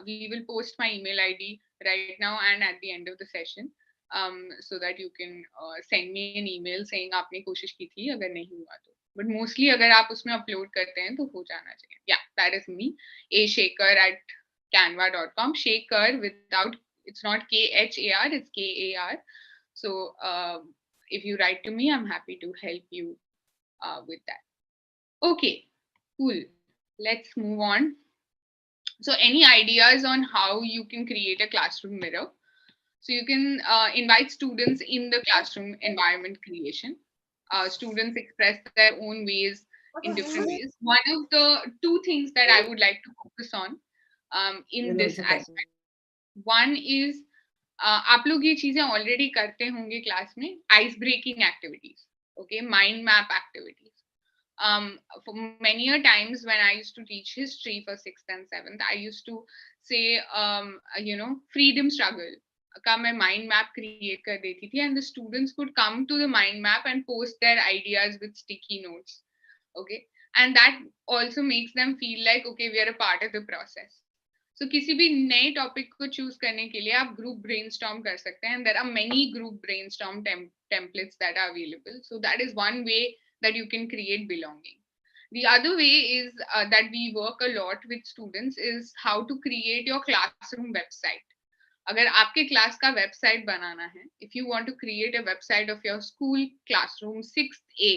We will post my email ID right now and at the end of the session, so that you can send me an email saying आपने कोशिश की थी, अगर नहीं हुआ तो. But mostly अगर आप उसमें अपलोड करते हैं तो हो जाना चाहिए. Yeah, that is me. ashaker@canva.com. Shaker without, it's not KHAR, it's KAR. So if you write to me, I'm happy to help you with that. Okay, cool. Let's move on. So any ideas on how you can create a classroom mirror? So you can invite students in the classroom environment creation. Students express their own ways in different ways. One of the two things that I would like to focus on in this aspect. One is आप लोग ये चीजें already करते होंगे class में, ice breaking activities, okay, mind map activities. For many a times when I used to teach history for 6th and 7th, I used to say, freedom struggle का मैं mind map create कर देती थी, and the students could come to the mind map and post their ideas with sticky notes, okay, and that also makes them feel like, okay, we are a part of the process. So किसी भी नए topic को choose करने के लिए आप group brainstorm कर सकते हैं, and there are many group brainstorm templates that are available. So that is one way that you can create belonging. The other way is that we work a lot with students is how to create your classroom website. अगर आपके class का website बनाना है, if you want to create a website of your school classroom 6th A,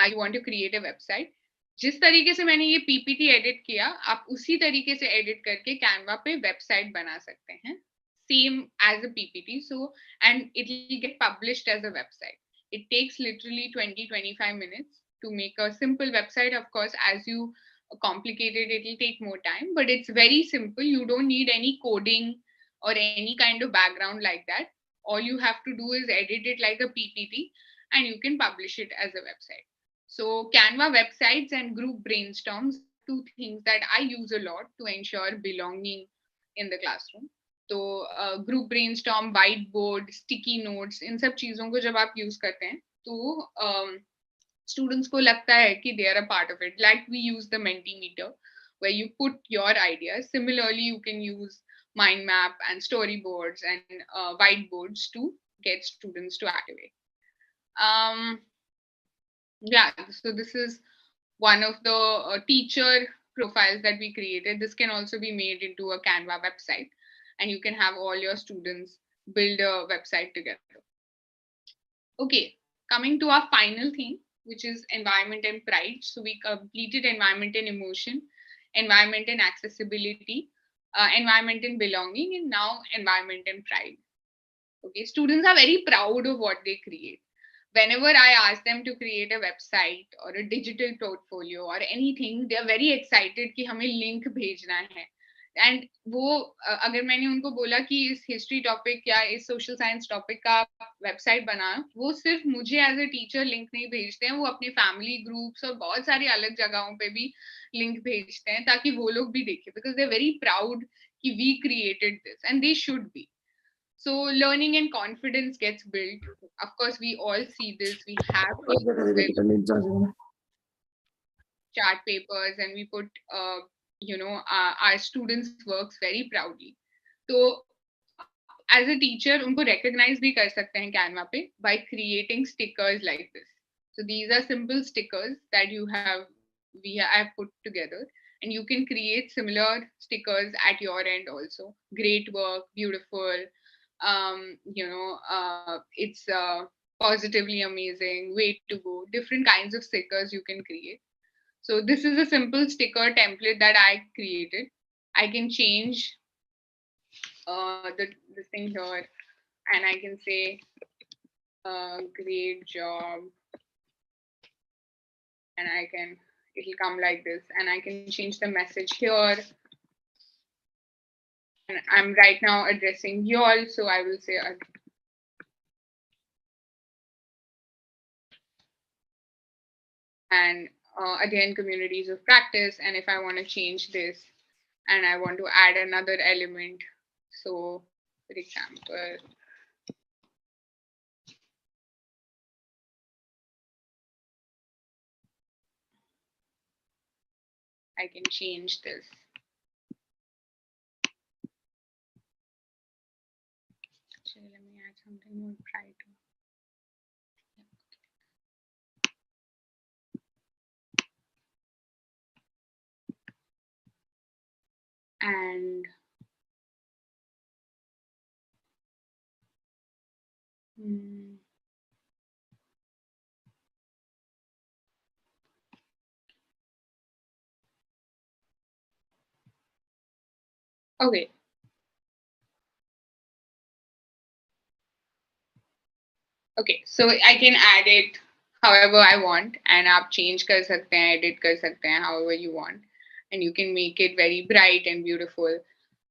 you want to create a website, जिस तरीके से मैंने ये PPT edit किया, आप उसी तरीके से एडिट करके कैनवा पे वेबसाइट बना सकते हैं, same as a PPT. So and it will get published as a website. It takes literally 20-25 minutes to make a simple website. Of course, as you complicate it, it will take more time, but it's very simple. You don't need any coding or any kind of background like that. All you have to do is edit it like a PPT and you can publish it as a website. So Canva websites and group brainstorms, two things that I use a lot to ensure belonging in the classroom. तो group brainstorm, whiteboard, sticky notes, इन सब चीजों को जब आप use करते हैं तो स्टूडेंट्स को लगता है कि they are a part of it. Like we use the Mentimeter where you put your ideas. Similarly, you can use mind map and storyboards and whiteboards to get students to activate. Yeah, so this is one of the teacher profiles that we created. This can also be made into a Canva website, and you can have all your students build a website together. Okay, coming to our final thing, which is environment and pride. So we completed environment and emotion, environment and accessibility, environment and belonging, and now environment and pride. Okay, students are very proud of what they create. Whenever I ask them to create a website or a digital portfolio or anything, they are very excited कि हमें link भेजना है. And वो अगर मैंने उनको बोला कि इस हिस्ट्री टॉपिक या इस सोशल साइंस टॉपिक का वेबसाइट बना, वो सिर्फ मुझे एज अ टीचर लिंक नहीं भेजते हैं, वो अपने फैमिली ग्रुप्स और बहुत सारी अलग जगहों पे भी लिंक भेजते हैं ताकि वो लोग भी देखें, because they are very proud कि we created this, and they should be. So learning and confidence gets built. Of course, we all see this. We have chart papers and we put, our students' works very proudly. So as a teacher, उनको recognize भी कर सकते हैं Canva पे by creating stickers like this. So these are simple stickers that we have put together, and you can create similar stickers at your end also. Great work, beautiful. It's positively amazing, way to go. Different kinds of stickers you can create. So this is a simple sticker template that I created. I can change this thing here, and I can say, great job, and it'll come like this, and I can change the message here. And I'm right now addressing you all, so I will say, and Adhyayan communities of practice. And if I want to change this and I want to add another element, so for example, I can change this. Actually, let me add something more bright. And okay. Okay, so I can add it however I want, and आप change कर सकते हैं, edit कर सकते हैं however you want, and you can make it very bright and beautiful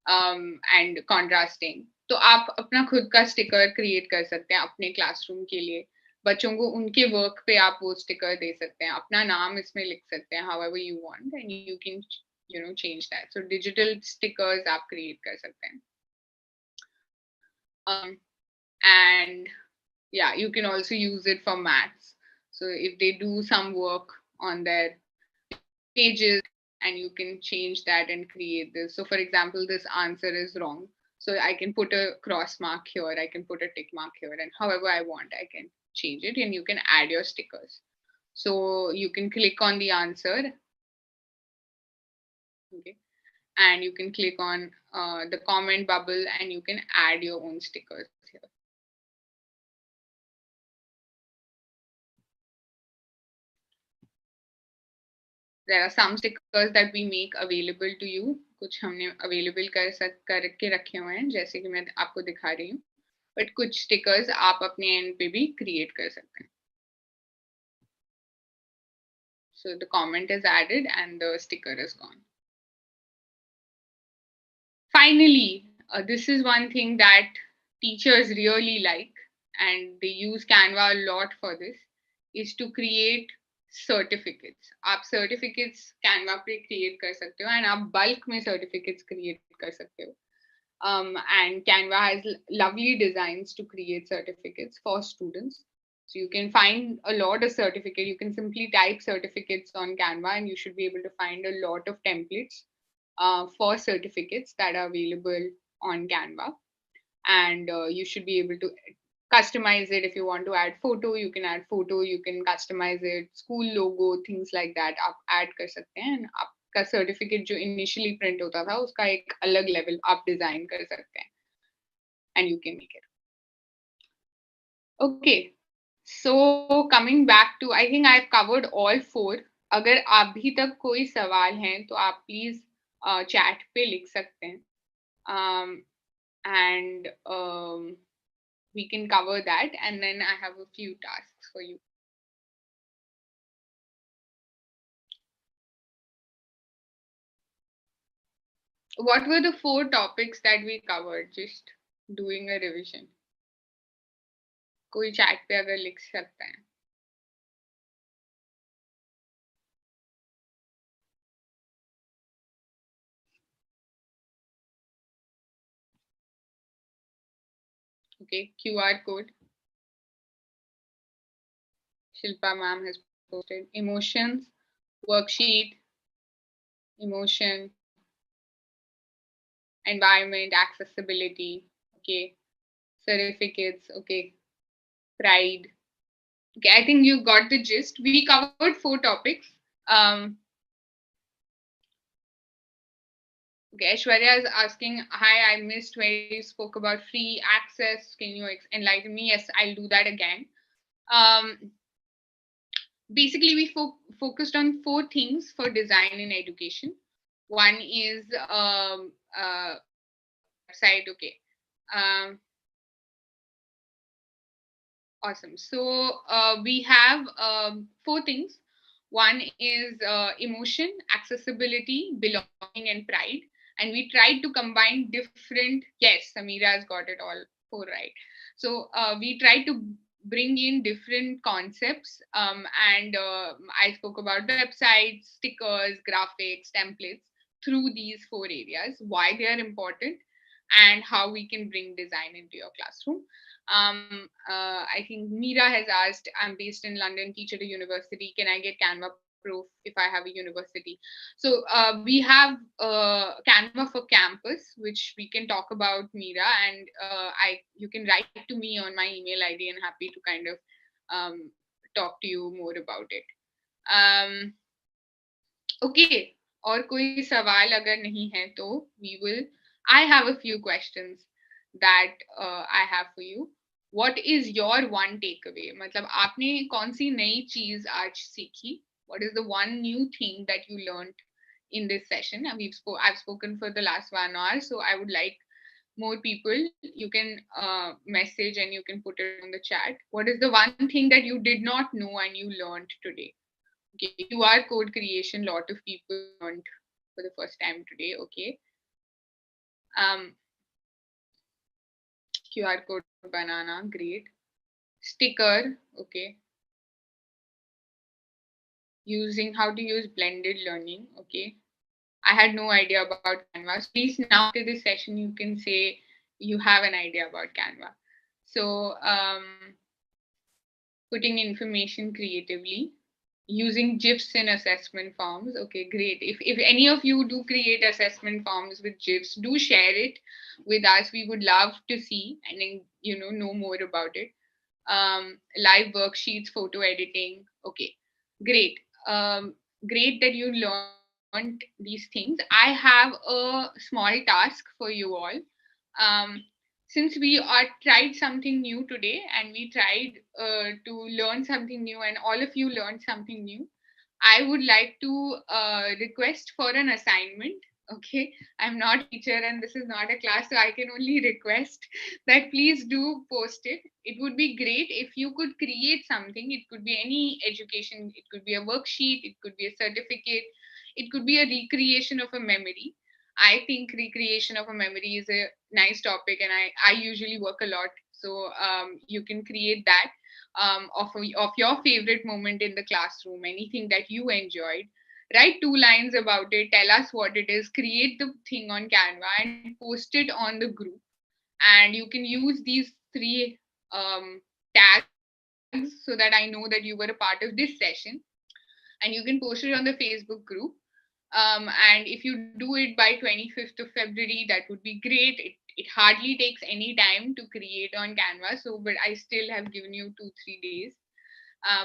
and contrasting. तो आप अपना खुद का sticker create कर सकते हैं अपने classroom के लिए. बच्चों को उनके work पे आप वो sticker दे सकते हैं, अपना नाम इसमें लिख सकते हैं however you want, and you can change that. So digital stickers आप create कर सकते हैं. And yeah, you can also use it for maths. So if they do some work on their pages, and you can change that and create this. So for example, this answer is wrong. So I can put a cross mark here, I can put a tick mark here, and however I want, I can change it, and you can add your stickers. So you can click on the answer. Okay. And you can click on the comment bubble, and you can add your own stickers here. There are some stickers that we make available to you. कुछ हमने available करके रखे हुए हैं, जैसे कि मैं आपको दिखा रही हूँ. But कुछ stickers आप अपने end पे भी create कर सकते हैं. So the comment is added and the sticker is gone. Finally, this is one thing that teachers really like, and they use Canva a lot for this, is to create certificates. आप certificates Canva पे create कर सकते हो, and आप bulk में certificates create कर सकते हो. And Canva has lovely designs to create certificates for students. So you can find a lot of certificates. You can simply type certificates on Canva, and you should be able to find a lot of templates for certificates that are available on Canva. And you should be able to customize it. If you want to add photo, you can add photo, you can customize it, school logo, things like that. आप add कर सकते हैं, and आपका certificate जो initially print होता था, उसका एक अलग level आप design कर सकते हैं, and you can make it. Okay, so coming back to, I think I've covered all 4. अगर अभी तक कोई सवाल हैं तो आप please chat पे लिख सकते हैं. And we can cover that, and then I have a few tasks for you. What were the 4 topics that we covered? Just doing a revision. कोई chat पे अगर लिख सकता है. Okay, QR code. Shilpa ma'am has posted. Emotions, worksheet, emotion, environment, accessibility. Okay, certificates. Okay, pride. Okay, I think you got the gist. We covered 4 topics. Um, okay, Aishwarya is asking, hi, I missed where you spoke about free access. Can you enlighten me? Yes, I'll do that again. Basically, we focused on 4 things for design in education. One is website. Okay. Awesome. So we have 4 things. One is emotion, accessibility, belonging, and pride. And we tried to combine different. Yes, Samira has got it all 4 right. So we tried to bring in different concepts. And I spoke about websites, stickers, graphics, templates through these 4 areas, why they are important, and how we can bring design into your classroom. I think Meera has asked, I'm based in London, teach at a university. Can I get Canva proof if I have a university? So we have Canva for campus, which we can talk about, Meera, and you can write to me on my email ID and happy to kind of talk to you more about it. Okay, और कोई सवाल अगर नहीं है तो we will. I have a few questions that I have for you. What is your one takeaway? मतलब आपने कौन सी नई चीज आज सीखी? What is the one new thing that you learned in this session? And I've spoken for the last 1 hour, so I would like more people. You can message and you can put it on the chat. What is the one thing that you did not know and you learned today? Okay, QR code creation, lot of people learned for the first time today. Okay. QR code banana, great. Sticker, okay. Using how to use blended learning, okay. I had no idea about Canva. So please, now after this session, you can say you have an idea about Canva. So putting information creatively, using GIFs in assessment forms. Okay, great. If any of you do create assessment forms with GIFs, do share it with us. We would love to see and then, know more about it. Live worksheets, photo editing. Okay, great. Great that you learned these things. I have a small task for you all. Since we tried something new today and we tried to learn something new and all of you learned something new, I would like to request for an assignment. Okay, I'm not a teacher and this is not a class, so I can only request that please do post it. It would be great if you could create something. It could be any education, it could be a worksheet, it could be a certificate, it could be a recreation of a memory. I think recreation of a memory is a nice topic, and I usually work a lot. So you can create that of your favorite moment in the classroom, anything that you enjoyed. Write 2 lines about it, tell us what it is, create the thing on Canva and post it on the group. And you can use these 3 tags so that I know that you were a part of this session. And you can post it on the Facebook group. And if you do it by 25th of February, that would be great. It hardly takes any time to create on Canva. So, but I still have given you 2-3 days.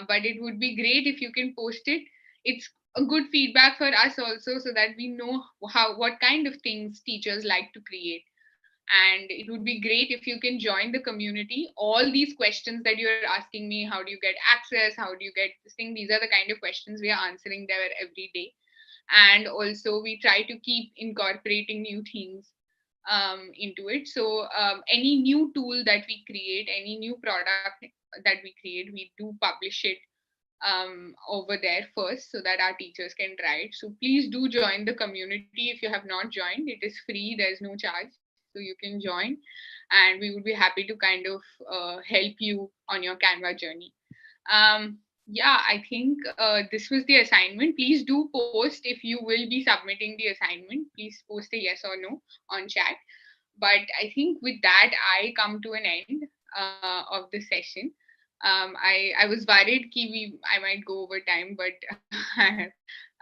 But it would be great if you can post it. It's a good feedback for us also, so that we know what kind of things teachers like to create. And it would be great if you can join the community. All these questions that you're asking me, how do you get access, how do you get this thing, these are the kind of questions we are answering there every day. And also we try to keep incorporating new things into it. So any new tool that we create, any new product that we create, we do publish it over there first so that our teachers can try it. So please do join the community. If you have not joined, it is free, there's no charge, so you can join, and we would be happy to kind of help you on your Canva journey. Yeah, I think this was the assignment. Please do post if you will be submitting the assignment. Please post a yes or no on chat. But I think with that, I come to an end of the session. I was worried I might go over time, but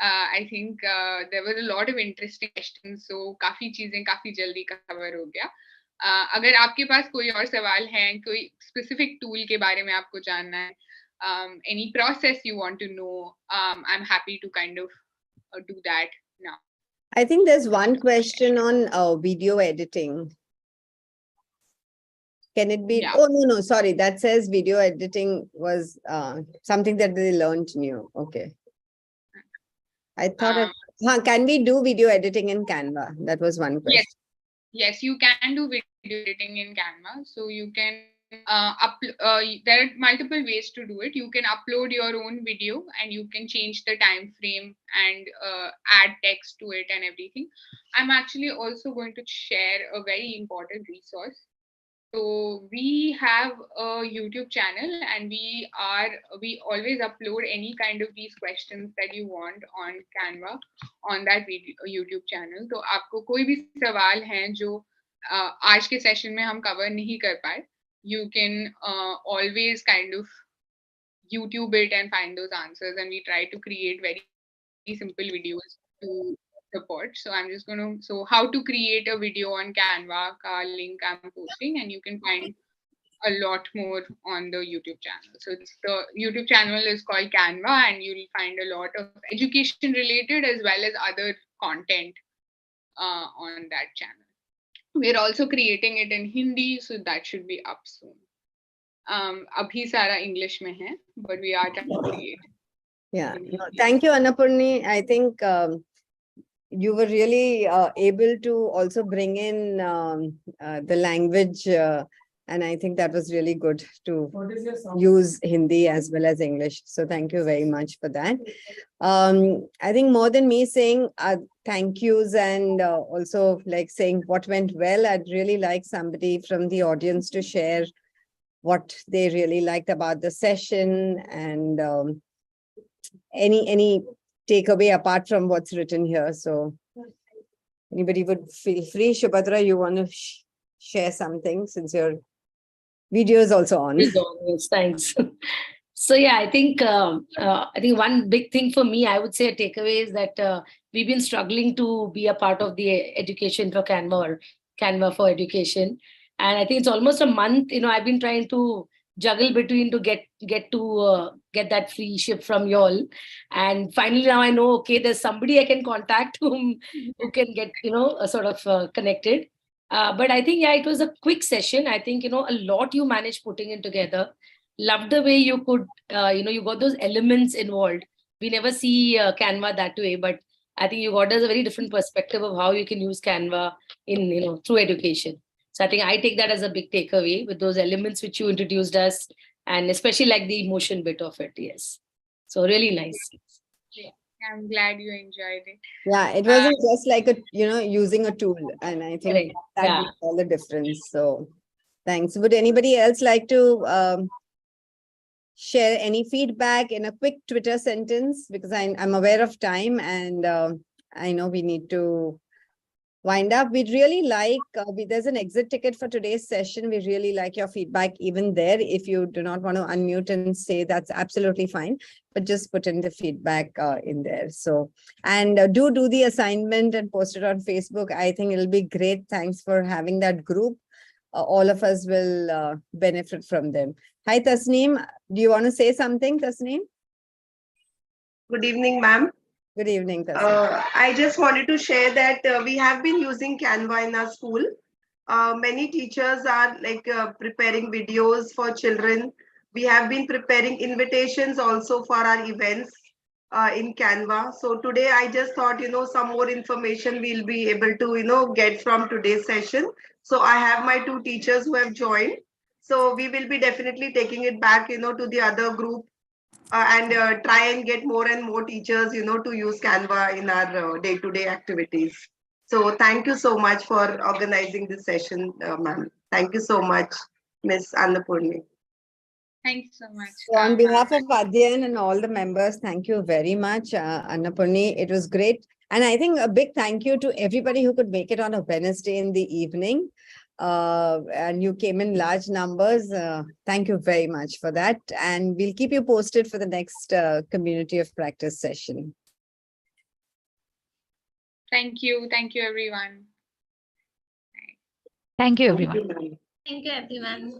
I think there were a lot of interesting questions. So काफी चीजें काफी जल्दी cover हो गया. अगर आपके पास कोई और सवाल हैं, कोई specific tool के बारे में आपको जानना है, any process you want to know, I'm happy to kind of do that now. I think there's one question on video editing. Can it be? Yeah. Oh, no, sorry. That says video editing was something that they learned new. Okay. I thought, can we do video editing in Canva? That was one question. Yes, you can do video editing in Canva. So you can there are multiple ways to do it. You can upload your own video and you can change the time frame and add text to it and everything. I'm actually also going to share a very important resource. So we have a YouTube channel and we always upload any kind of these questions that you want on Canva on that video, YouTube channel. So आपको कोई भी सवाल हैं जो आज के session में हम कवर नहीं कर पाए, you can always kind of YouTube it and find those answers, and we try to create very simple videos to support. So I'm just going to, so how to create a video on Canva, ka link I'm posting, and you can find a lot more on the YouTube channel. So the YouTube channel is called Canva, and you'll find a lot of education related as well as other content on that channel. We're also creating it in Hindi, so that should be up soon. Abhi sara English mein hai, but we are trying to create. Yeah, no, thank you, Annapoorni. I think you were really able to also bring in the language, and I think that was really good to use Hindi as well as English. So thank you very much for that. I think more than me saying thank yous and also like saying what went well, I'd really like somebody from the audience to share what they really liked about the session and any takeaway apart from what's written here. So anybody would feel free. Shubhadra, you want to share something since your video is also on. Yes, thanks. So yeah, I think one big thing for me, I would say a takeaway is that we've been struggling to be a part of the education for Canva or Canva for education. And I think it's almost a month, I've been trying to juggle between to get that free ship from y'all. And finally now I know, okay, there's somebody I can contact who can get, sort of connected. But I think, yeah, it was a quick session. I think, a lot you managed putting it together. Loved the way you could, you got those elements involved. We never see Canva that way, but I think you got us a very different perspective of how you can use Canva in, through education. So I think I take that as a big takeaway with those elements which you introduced us, and especially like the emotion bit of it. Yes. So really nice. Yeah, I'm glad you enjoyed it. Yeah, it wasn't just like using a tool, and I think that makes all the difference. So thanks. Would anybody else like to share any feedback in a quick Twitter sentence? Because I'm aware of time, and I know we need to wind up. We'd really like, there's an exit ticket for today's session. We really like your feedback even there. If you do not want to unmute and say, that's absolutely fine, but just put in the feedback in there. So, and do the assignment and post it on Facebook. I think it'll be great. Thanks for having that group. All of us will benefit from them. Hi, Tasneem. Do you want to say something, Tasneem? Good evening, ma'am. Good evening, Tasneem. I just wanted to share that we have been using Canva in our school. Many teachers are preparing videos for children. We have been preparing invitations also for our events in Canva. So today I just thought, some more information we'll be able to, get from today's session. So I have my 2 teachers who have joined. So we will be definitely taking it back, to the other group. And try and get more and more teachers, to use Canva in our day-to-day activities. So thank you so much for organizing this session, ma'am. Thank you so much, Miss Annapoorni. Thanks so much. So on behalf of Adhyayan and all the members, thank you very much, Annapoorni. It was great. And I think a big thank you to everybody who could make it on a Wednesday in the evening. And you came in large numbers. Thank you very much for that. And we'll keep you posted for the next community of practice session. Thank you. Thank you, everyone. Thank you, everyone. Thank you, everyone.